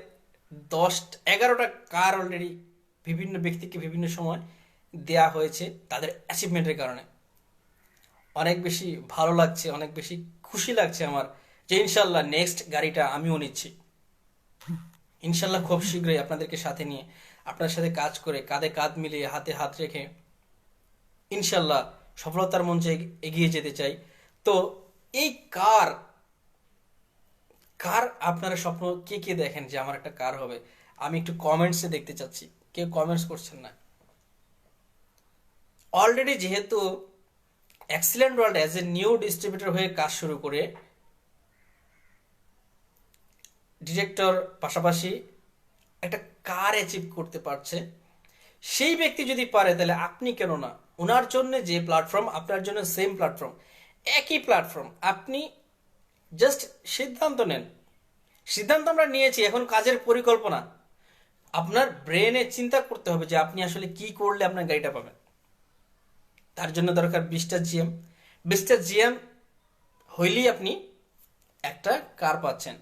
10-11টা কার অলরেডি বিভিন্ন ব্যক্তিকে বিভিন্ন সময় দেয়া হয়েছে তাদের অ্যাচিভমেন্টের কারণে। অনেক বেশি ভালো লাগছে, অনেক বেশি খুশি লাগছে আমার যে ইনশাল্লাহ নেক্সট গাড়িটা আমিও নিচ্ছি। ইনশাল্লাহ খুব শীঘ্রই আপনাদেরকে সাথে নিয়ে, আপনার সাথে কাজ করে, কাঁধে কাঁধ মিলিয়ে, হাতে হাত রেখে ইনশাল্লাহ সফলতার মঞ্চে এগিয়ে যেতে চাই। তো এই কার কার আপনারা স্বপ্ন কে কে দেখেন যে আমার একটা কার হবে? আমি একটু কমেন্টসে দেখতে চাচ্ছি, কেউ কমেন্টস করছেন না। অলরেডি যেহেতু excellent world as a new distributor হয়ে কাজ শুরু করে, ডিরেক্টর পাশাপাশি একটা কার অ্যাচিভ করতে পারছে, সেই ব্যক্তি যদি পারে তাহলে আপনি কেন না? ওনার জন্য যে প্ল্যাটফর্ম, আপনার জন্য সেম প্ল্যাটফর্ম, একই প্ল্যাটফর্ম। আপনি জাস্ট সিদ্ধান্ত নেন। সিদ্ধান্ত আমরা নিয়েছি, এখন কাজের পরিকল্পনা। আপনার ব্রেনে চিন্তা করতে হবে যে আপনি আসলে কি করলে আপনার গাড়িটা পাবেন। তার জন্য দরকার 20টা জিএম। 20টা জিএম হইলেই আপনি একটা কার পাচ্ছেন।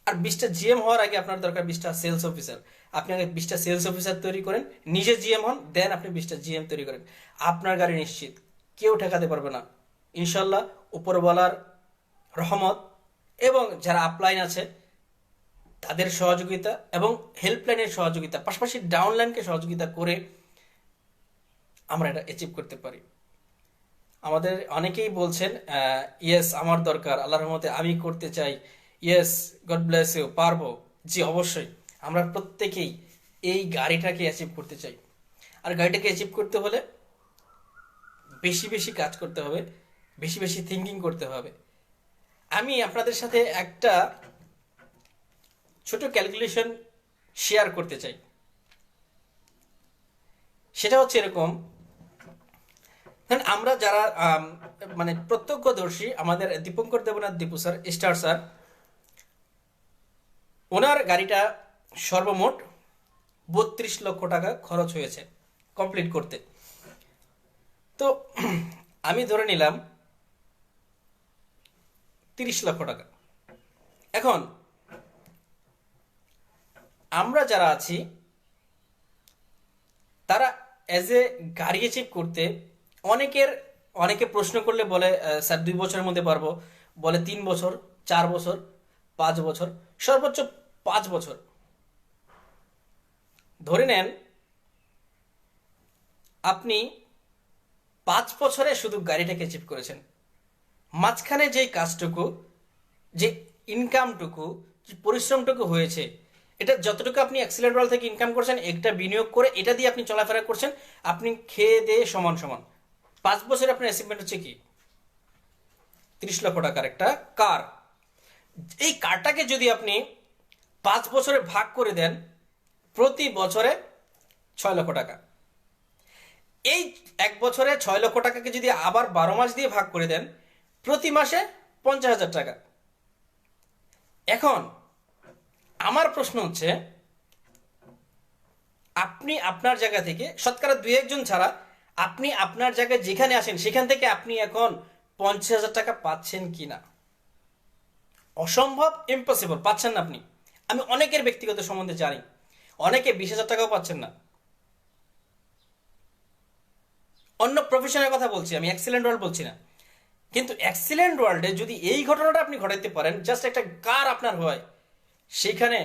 আর 20টা জিএম হওয়ার আগে আপনার দরকার 20টা সেলস অফিসার। আপনি আগে 20টা সেলস অফিসার তৈরি করেন, নিজে জিএম হন, দেন আপনি 20টা জিএম তৈরি করেন। আপনার গাড়ি নিশ্চিত, কেউ ঠেকাতে পারবে না ইনশাল্লাহ। উপরওয়ালার রহমত এবং যারা আপলাইন আছে তাদের সহযোগিতা এবং হেল্পলাইনের সহযোগিতা, পাশাপাশি ডাউনলাইনকে সহযোগিতা করে আমরা এটা অ্যাচিভ করতে পারি। আমাদের অনেকেই বলছেন ইয়েস আমার দরকার, আল্লাহর রহমতে আমি করতে চাই, ইয়েস গড ব্লেস ইউ, পারবো। জি অবশ্যই, আমরা প্রত্যেকেই এই গাড়িটাকে অ্যাচিভ করতে চাই। আর গাড়িটাকে অ্যাচিভ করতে হলে বেশি বেশি কাজ করতে হবে, বেশি বেশি থিঙ্কিং করতে হবে। আমি আপনাদের সাথে একটা ছোট ক্যালকুলেশন শেয়ার করতে চাই। সেটা হচ্ছে এরকম, আমরা যারা মানে প্রত্যক্ষদর্শী, আমাদের Dipankar Debnath Dipu sir, star sir, ওনার গাড়িটা সর্বমোট 32 লক্ষ টাকা খরচ হয়েছে কমপ্লিট করতে। তো আমি ধরে নিলাম 30 লক্ষ টাকা। এখন আমরা যারা আছি তারা অ্যাজ এ গাড়ি অ্যাচিভ করতে অনেকে প্রশ্ন করলে বলে স্যার 2 বছরের মধ্যে পারবো, বলে 3 বছর, 4 বছর, 5 বছর, সর্বোচ্চ 5 বছর। ধরে নেন আপনি 5 বছরে শুধু গাড়িটাকে অ্যাচিভ করেছেন। মাঝখানে যেই কাজটুকু, যে ইনকামটুকু, যে পরিশ্রমটুকু হয়েছে, এটা যতটুকু আপনি অ্যাক্সিলেন্ট ওয়ার্ল্ড থেকে ইনকাম করছেন, একটা বিনিয়োগ করে এটা দিয়ে আপনি চলাফেরা করছেন, আপনি খেয়ে দিয়ে সমান সমান। 5 বছরে আপনার অ্যাচিভমেন্ট হচ্ছে কি? 30 লক্ষ টাকার একটা কার। এই কারটাকে যদি আপনি 5 বছরে ভাগ করে দেন, প্রতি বছরে 6 লক্ষ টাকা। এই 1 বছরে 6 লক্ষ টাকাকে যদি আবার 12 মাস দিয়ে ভাগ করে দেন, প্রতি মাসে 50,000 টাকা। এখন আমার প্রশ্ন হচ্ছে, আপনি আপনার জায়গা থেকে, শতকরা 2-1 জন ছাড়া, আপনি আপনার জায়গায় যেখানে আসেন সেখান থেকে আপনি এখন 50,000 টাকা পাচ্ছেন কিনা? অসম্ভব, ইম্পসিবল, পাচ্ছেন না আপনি। আমি অনেকের ব্যক্তিগত সম্বন্ধে জানি, অনেকে 20,000 টাকাও পাচ্ছেন না। অন্য প্রফেশনের কথা বলছি, আমি এক্সিলেন্ট ওয়ার্ল্ড বলছি না। কিন্তু এক্সিলেন্ট ওয়ার্ল্ডে যদি এই ঘটনাটা আপনি ঘটাইতে পারেন, জাস্ট একটা কার আপনার হয়, সেখানে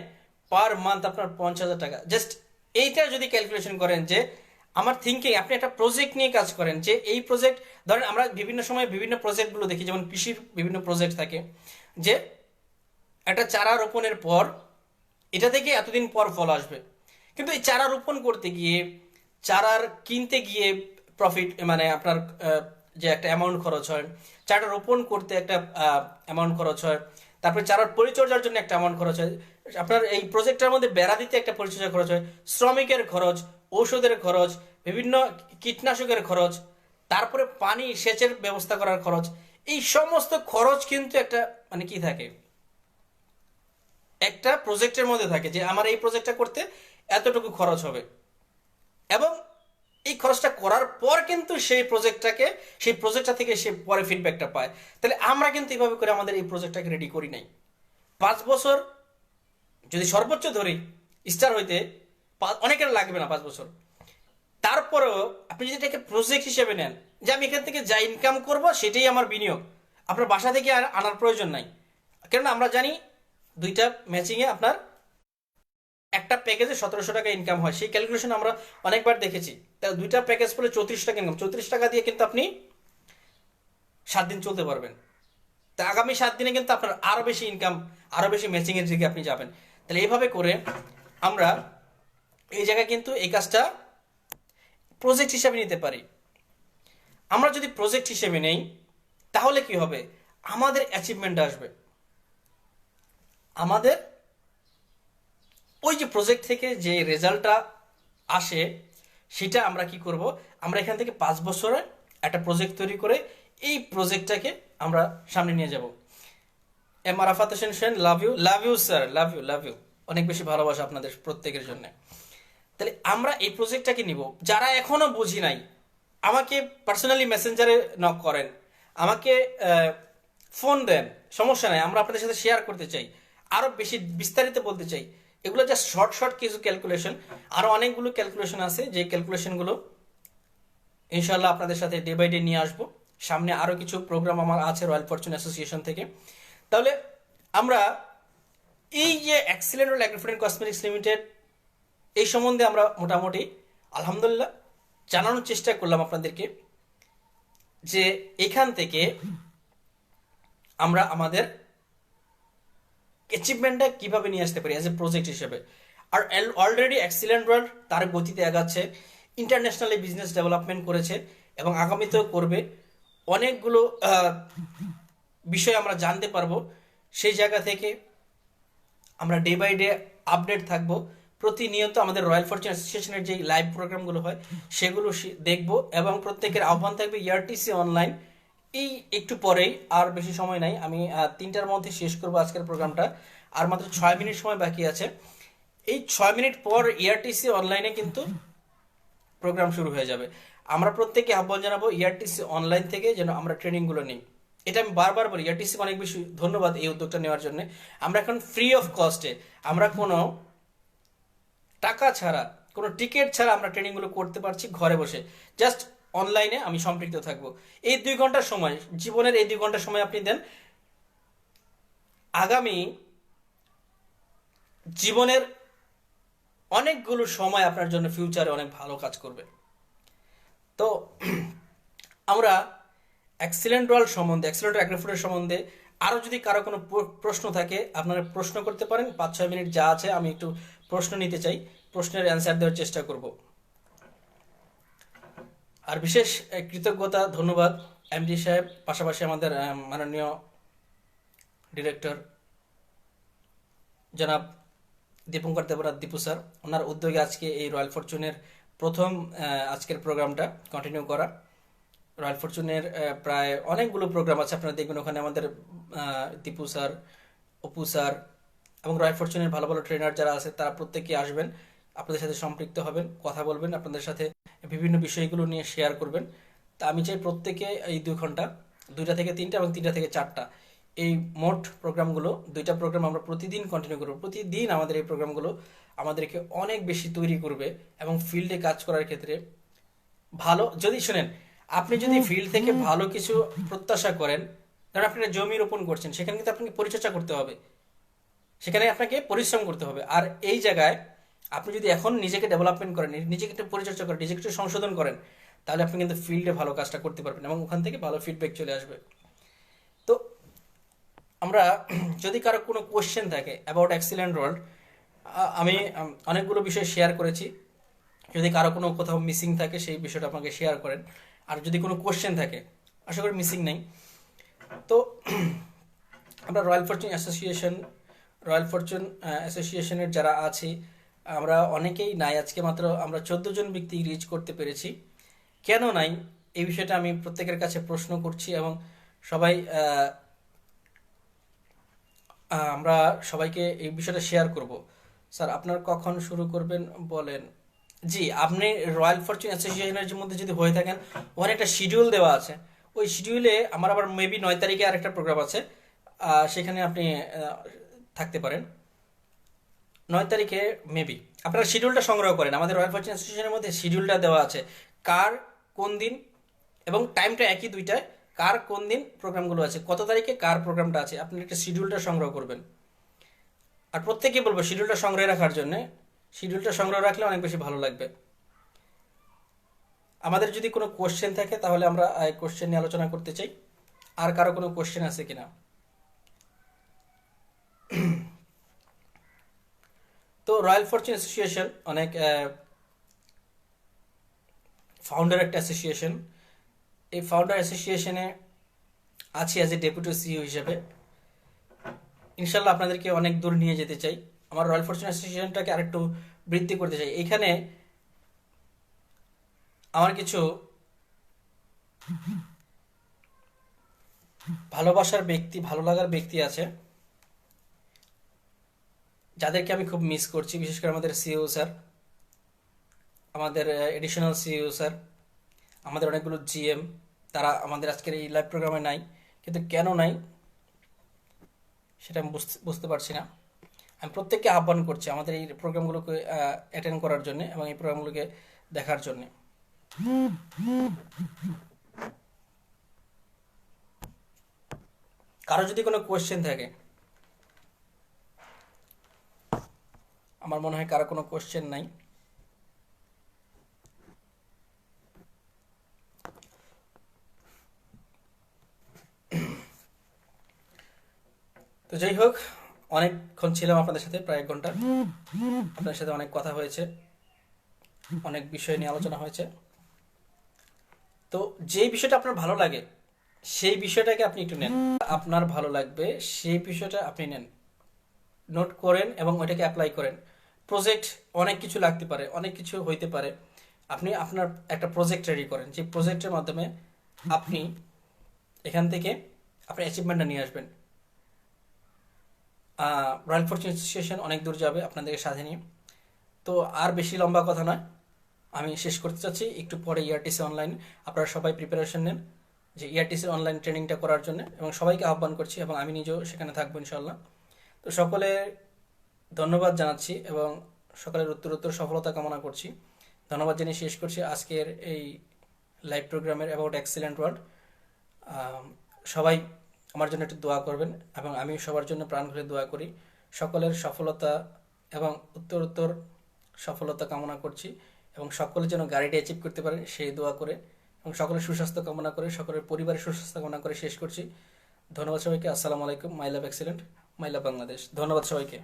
পার মান্থ আপনার 50,000 টাকা। জাস্ট এইটা যদি ক্যালকুলেশন করেন, যে আমার থিঙ্কিং, আপনি একটা প্রজেক্ট নিয়ে কাজ করেন, যে এই প্রজেক্ট, ধরেন আমরা বিভিন্ন সময় বিভিন্ন প্রজেক্টগুলো দেখি, যেমন কৃষির বিভিন্ন প্রজেক্ট থাকে, যে একটা চারা রোপণের পর এটা থেকে এতদিন পর ফল আসবে। কিন্তু এই চারা রোপণ করতে গিয়ে, চারার কিনতে গিয়ে প্রফিট, মানে আপনার যে একটা অ্যামাউন্ট খরচ হয়, চারাটা রোপণ করতে একটা অ্যামাউন্ট খরচ হয়, তারপরে চারার পরিচর্যার জন্য একটা অ্যামাউন্ট খরচ হয়, আপনার এই প্রজেক্টের মধ্যে বেড়া দিতে একটা পরিচর্যা খরচ হয়, শ্রমিকের খরচ, ঔষধের খরচ, বিভিন্ন কীটনাশকের খরচ, তারপরে পানি সেচের ব্যবস্থা করার খরচ। এই সমস্ত খরচ কিন্তু একটা মানে কি থাকে, একটা প্রজেক্টের মধ্যে থাকে, যে আমার এই প্রজেক্টটা করতে এতটুকু খরচ হবে। এবং এই খরচটা করার পর কিন্তু সেই প্রজেক্টটা থেকে সে পরে ফিডব্যাকটা পায়। তাহলে আমরা কিন্তু এইভাবে করে আমাদের এই প্রজেক্টটাকে রেডি করি নাই। 5 বছর যদি সর্বোচ্চ ধরি স্টার হইতে, অনেকের লাগবে না 5 বছর। তারপরেও আপনি যদি এটাকে প্রজেক্ট হিসেবে নেন, যে আমি এখান থেকে যা ইনকাম করব সেটাই আমার বিনিয়োগ, আপনার বাসা থেকে আর আনার প্রয়োজন নাই। কেননা আমরা জানি দুইটা ম্যাচিংয়ে আপনার একটা প্যাকেজে 1700 টাকা ইনকাম হয়, সেই ক্যালকুলেশন আমরা অনেকবার দেখেছি। তা দুইটা প্যাকেজ পড়লে 34 টাকা ইনকাম, 34 টাকা দিয়ে কিন্তু আপনি 7 দিন চলতে পারবেন। তা আগামী 7 দিনে কিন্তু আপনার আরো বেশি ইনকাম, আরো বেশি ম্যাচিং এর দিকে আপনি যাবেন। তাহলে এইভাবে করে আমরা এই জায়গায় কিন্তু এই কাজটা প্রজেক্ট হিসাবে নিতে পারি। আমরা যদি প্রজেক্ট হিসেবে নেই তাহলে কি হবে, আমাদের অ্যাচিভমেন্ট আসবে। আমাদের ওই যে প্রজেক্ট থেকে যে রেজাল্টটা আসে সেটা আমরা কি করব, আমরা এখান থেকে 5 বছরে একটা প্রজেক্ট তৈরি করে এই প্রজেক্টটাকে আমরা সামনে নিয়ে যাব। M Arafat Hossain Sen, love you, love you sir, love you, love you, অনেক বেশি ভালোবাসা আপনাদের প্রত্যেকের জন্য। তাহলে আমরা এই প্রজেক্টটাকে নিব। যারা এখনো বুঝি নাই আমাকে পার্সোনালি মেসেঞ্জারে নক করেন, আমাকে ফোন দেন, সমস্যা নাই, আমরা আপনাদের সাথে শেয়ার করতে চাই, আরো বেশি বিস্তারিত বলতে চাই। এগুলো জাস্ট শর্ট শর্ট কিছু ক্যালকুলেশন, আরো অনেকগুলো ক্যালকুলেশন আছে যে ক্যালকুলেশনগুলো ইনশাল্লাহ আপনাদের সাথে ডে বাই ডে নিয়ে আসবো। সামনে আরো কিছু প্রোগ্রাম আমার আছে রয়্যাল ফরচুন অ্যাসোসিয়েশন থেকে। তাহলে আমরা এই যে excellent royal agro Food and Cosmetics limited, এই সম্বন্ধে আমরা মোটামুটি আলহামদুলিল্লাহ জানানোর চেষ্টা করলাম আপনাদেরকে যে এখান থেকে আমরা আমাদের অ্যাচিভমেন্টটা কিভাবে নিয়ে আসতে পারি অ্যাজ এ প্রজেক্ট হিসেবে। আর অলরেডি এক্সিলেন্ট ওয়ার্ল্ড তার গতিতে আগাচ্ছে, ইন্টারন্যাশনালি বিজনেস ডেভেলপমেন্ট করেছে এবং আগামীতেও করবে। অনেকগুলো বিষয় আমরা জানতে পারবো। সেই জায়গা থেকে আমরা ডে বাই ডে আপডেট থাকবো। প্রতিনিয়ত আমাদের রয়্যাল ফরচুন অ্যাসোসিয়েশনের যে লাইভ প্রোগ্রামগুলো হয় সেগুলো দেখবো এবং প্রত্যেকের আহ্বান থাকবে ইয়ারটিসি অনলাইন। এই একটু পরেই, আর বেশি সময় নাই, আমি 3টার মধ্যে শেষ করবো আজকের প্রোগ্রামটা, আর মাত্র 6 মিনিট সময় বাকি আছে। এই 6 মিনিট পর ইয়ারটিসি অনলাইনে কিন্তু প্রোগ্রাম শুরু হয়ে যাবে। আমরা প্রত্যেকে আহ্বান জানাবো ইয়ারটিসি অনলাইন থেকে যেন আমরা ট্রেনিংগুলো নিই। এটা আমি বারবার বলি, ইয়ারটিসি অনেক বেশি ধন্যবাদ এই উদ্যোগটা নেওয়ার জন্য। আমরা এখন ফ্রি অফ কস্টে, আমরা কোনো টাকা ছাড়া, কোনো টিকিট ছাড়া আমরা ট্রেনিংগুলো করতে পারছি ঘরে বসে। জাস্ট অনলাইনে আমি সম্পৃক্ত থাকবো। এই 2 ঘন্টার সময়, জীবনের এই 2 ঘন্টার সময় আপনি দেন, আগামী জীবনের অনেকগুলো সময় আপনার জন্য ফিউচারে অনেক ভালো কাজ করবে। তো আমরা এক্সিলেন্ট ওয়ার্ল্ড সম্বন্ধে, এক্সিলেন্ট অ্যাগ্রো ফুডের সম্বন্ধে আরও যদি কারো কোনো প্রশ্ন থাকে আপনারা প্রশ্ন করতে পারেন। 5-6 মিনিট যা আছে আমি একটু প্রশ্ন নিতে চাই, প্রশ্নের অ্যান্সার দেওয়ার চেষ্টা করব। আর বিশেষ কৃতজ্ঞতা, ধন্যবাদ এমডি সাহেব, পাশাপাশি আমাদের মাননীয় ডিরেক্টর জনাব দীপঙ্কর দেবরাত দীপু স্যার, ওনার উদ্যোগে আজকে এই রয়্যাল ফরচুনের প্রথম আজকের প্রোগ্রামটা কন্টিনিউ করা। রয়্যাল ফরচুনের প্রায় অনেকগুলো প্রোগ্রাম আছে, আপনারা দেখবেন ওখানে আমাদের দীপু স্যার, অপু স্যার এবং রয়্যাল ফরচুনের ভালো ভালো ট্রেনার যারা আছে তারা প্রত্যেকেই আসবেন, আপনাদের সাথে সম্পৃক্ত হবেন, কথা বলবেন, আপনাদের সাথে বিভিন্ন বিষয়গুলো নিয়ে শেয়ার করবেন। তা আমি চাই প্রত্যেকে এই 2 ঘন্টা, 2টা থেকে 3টা এবং 3টা থেকে 4টা, এই মোট প্রোগ্রামগুলো, 2টা প্রোগ্রাম আমরা প্রতিদিন কন্টিনিউ করবো। প্রতিদিন আমাদের এই প্রোগ্রামগুলো আমাদেরকে অনেক বেশি তৈরি করবে এবং ফিল্ডে কাজ করার ক্ষেত্রে ভালো, যদি শুনেন, আপনি যদি ফিল্ড থেকে ভালো কিছু প্রত্যাশা করেন, কারণ আপনি একটা জমি রোপণ করছেন, সেখানে কিন্তু আপনাকে পরিচর্যা করতে হবে, সেখানে আপনাকে পরিশ্রম করতে হবে। আর এই জায়গায় আপনি যদি এখন নিজেকে ডেভেলপমেন্ট করেন, নিজেকে একটু পরিচর্যা করেন, নিজেকে একটু সংশোধন করেন, তাহলে আপনি কিন্তু ফিল্ডে ভালো কাজটা করতে পারবেন এবং ওখান থেকে ভালো ফিডব্যাক চলে আসবে। তো আমরা যদি কারো কোনো কোশ্চেন থাকে অ্যাবাউট এক্সিলেন্ট ওয়ার্ল্ড, আমি অনেকগুলো বিষয় শেয়ার করেছি, যদি কারো কোনো কোথাও মিসিং থাকে সেই বিষয়টা আপনাকে শেয়ার করেন। আর যদি কোনো কোশ্চেন থাকে, আশা করি মিসিং নেই। তো আমরা royal Fortune association, royal Fortune অ্যাসোসিয়েশনের যারা আছি আমরা অনেকেই নাই, আজকে মাত্র আমরা 14 জন ব্যক্তি রিচ করতে পেরেছি। কেন নাই এই বিষয়টা আমি প্রত্যেকের কাছে প্রশ্ন করছি এবং সবাই আমরা সবাইকে এই বিষয়টা শেয়ার করব। স্যার আপনার কখন শুরু করবেন বলেন। জি, আপনি রয়্যাল ফরচুন অ্যাসোসিয়েশনের মধ্যে যদি হয়ে থাকেন, ওখানে একটা শিডিউল দেওয়া আছে, ওই শিডিউলে আমার আবার মেবি 9 তারিখে আরেকটা প্রোগ্রাম আছে, সেখানে আপনি থাকতে পারেন। 9 তারিখে মেবি আপনারা শিডিউলটা সংগ্রহ করেন, আমাদের রয়্যাল ফরচুন অ্যাসোসিয়েশনের মধ্যে শিডিউলটা দেওয়া আছে, কার কোন দিন এবং টাইমটা একই 2টায়, কার কোন দিন প্রোগ্রামগুলো আছে, কত তারিখে কার প্রোগ্রামটা আছে, আপনি একটা শিডিউলটা সংগ্রহ করবেন। আর প্রত্যেককে বলবো শিডিউলটা সংগ্রহে রাখার জন্য, শিডিউলটা সংগ্রহ রাখলে অনেক বেশি ভালো লাগবে। আমাদের যদি কোনো কোশ্চেন থাকে তাহলে আমরা কোশ্চেন নিয়ে আলোচনা করতে চাই। আর কারো কোনো কোশ্চেন আছে কিনা? তো রয়্যাল ফরচুন অ্যাসোসিয়েশন অনেক ফাউন্ডার একটা অ্যাসোসিয়েশন। এই ফাউন্ডার অ্যাসোসিয়েশনে আছি অ্যাজ এ ডেপুটি সিইও হিসেবে। ইনশাল্লাহ আপনাদেরকে অনেক দূর নিয়ে যেতে চাই, আমার রয়্যাল ফরচুন অ্যাসোসিয়েশনটাকে আরেকটু বৃদ্ধি করতে চাই। এখানে আমার কিছু ভালোবাসার ব্যক্তি, ভালো লাগার ব্যক্তি আছে যাদেরকে আমি খুব মিস করছি, বিশেষ করে আমাদের সিইও স্যার, আমাদের এডিশনাল সিইও স্যার, আমাদের অনেকগুলো জিএম, তারা আমাদের আজকের এই লাইভ প্রোগ্রামে নাই। কিন্তু কেন নাই সেটা আমি বুঝতে পারছি না। আমি প্রত্যেককে আহ্বান করছি আমাদের এই প্রোগ্রামগুলোকে অ্যাটেন্ড করার জন্য এবং এই প্রোগ্রামগুলোকে দেখার জন্য। কারো যদি কোনো কোয়েশ্চেন থাকে, আমার মনে হয় কারো কোনো কোয়েশ্চেন নাই। তো যাই হোক, অনেকক্ষণ ছিলাম আপনাদের সাথে, প্রায় 1 ঘন্টা। আপনাদের সাথে অনেক কথা হয়েছে, অনেক বিষয় নিয়ে আলোচনা হয়েছে। তো যেই বিষয়টা আপনার ভালো লাগে সেই বিষয়টাকে আপনি একটু নেন, আপনার ভালো লাগবে সেই বিষয়টা আপনি নেন, নোট করেন এবং ওইটাকে অ্যাপ্লাই করেন। প্রজেক্ট অনেক কিছু লাগতে পারে, অনেক কিছু হইতে পারে। আপনি আপনার একটা প্রজেক্ট রেডি করেন, যে প্রজেক্টের মাধ্যমে আপনি এখান থেকে আপনার অ্যাচিভমেন্টটা নিয়ে আসবেন। রয়্যাল ফরচুন অ্যাসোসিয়েশন অনেক দূর যাবে আপনাদেরকে সাথে নিয়ে। তো আর বেশি লম্বা কথা নয়, আমি শেষ করতে চাচ্ছি। একটু পরে ইআরটিসি অনলাইন আপনারা সবাই প্রিপারেশন নেন যে ইআরটিসির অনলাইন ট্রেনিংটা করার জন্য, এবং সবাইকে আহ্বান করছি এবং আমি নিজেও সেখানে থাকবো ইনশাল্লাহ। তো সকলে ধন্যবাদ জানাচ্ছি এবং সকলের উত্তর সফলতা কামনা করছি। ধন্যবাদ জানিয়ে শেষ করছি আজকের এই লাইভ প্রোগ্রামের অ্যাবাউট এক্সিলেন্ট ওয়ার্ড। সবাই আমার জন্য একটু দোয়া করবেন এবং আমি সবার জন্য প্রাণ খুলে দোয়া করি। সকলের সফলতা এবং উত্তর সফলতা কামনা করছি এবং সকলে যেন গাড়িটা অ্যাচিভ করতে পারে সেই দোয়া করে, এবং সকলের সুস্বাস্থ্য কামনা করে, সকলের পরিবারের সুস্বাস্থ্য কামনা করে শেষ করছি। ধন্যবাদ সবাইকে। আসসালামু আলাইকুম। মাই লাভ এক্সিলেন্ট, মাই লাভ বাংলাদেশ। ধন্যবাদ সবাইকে।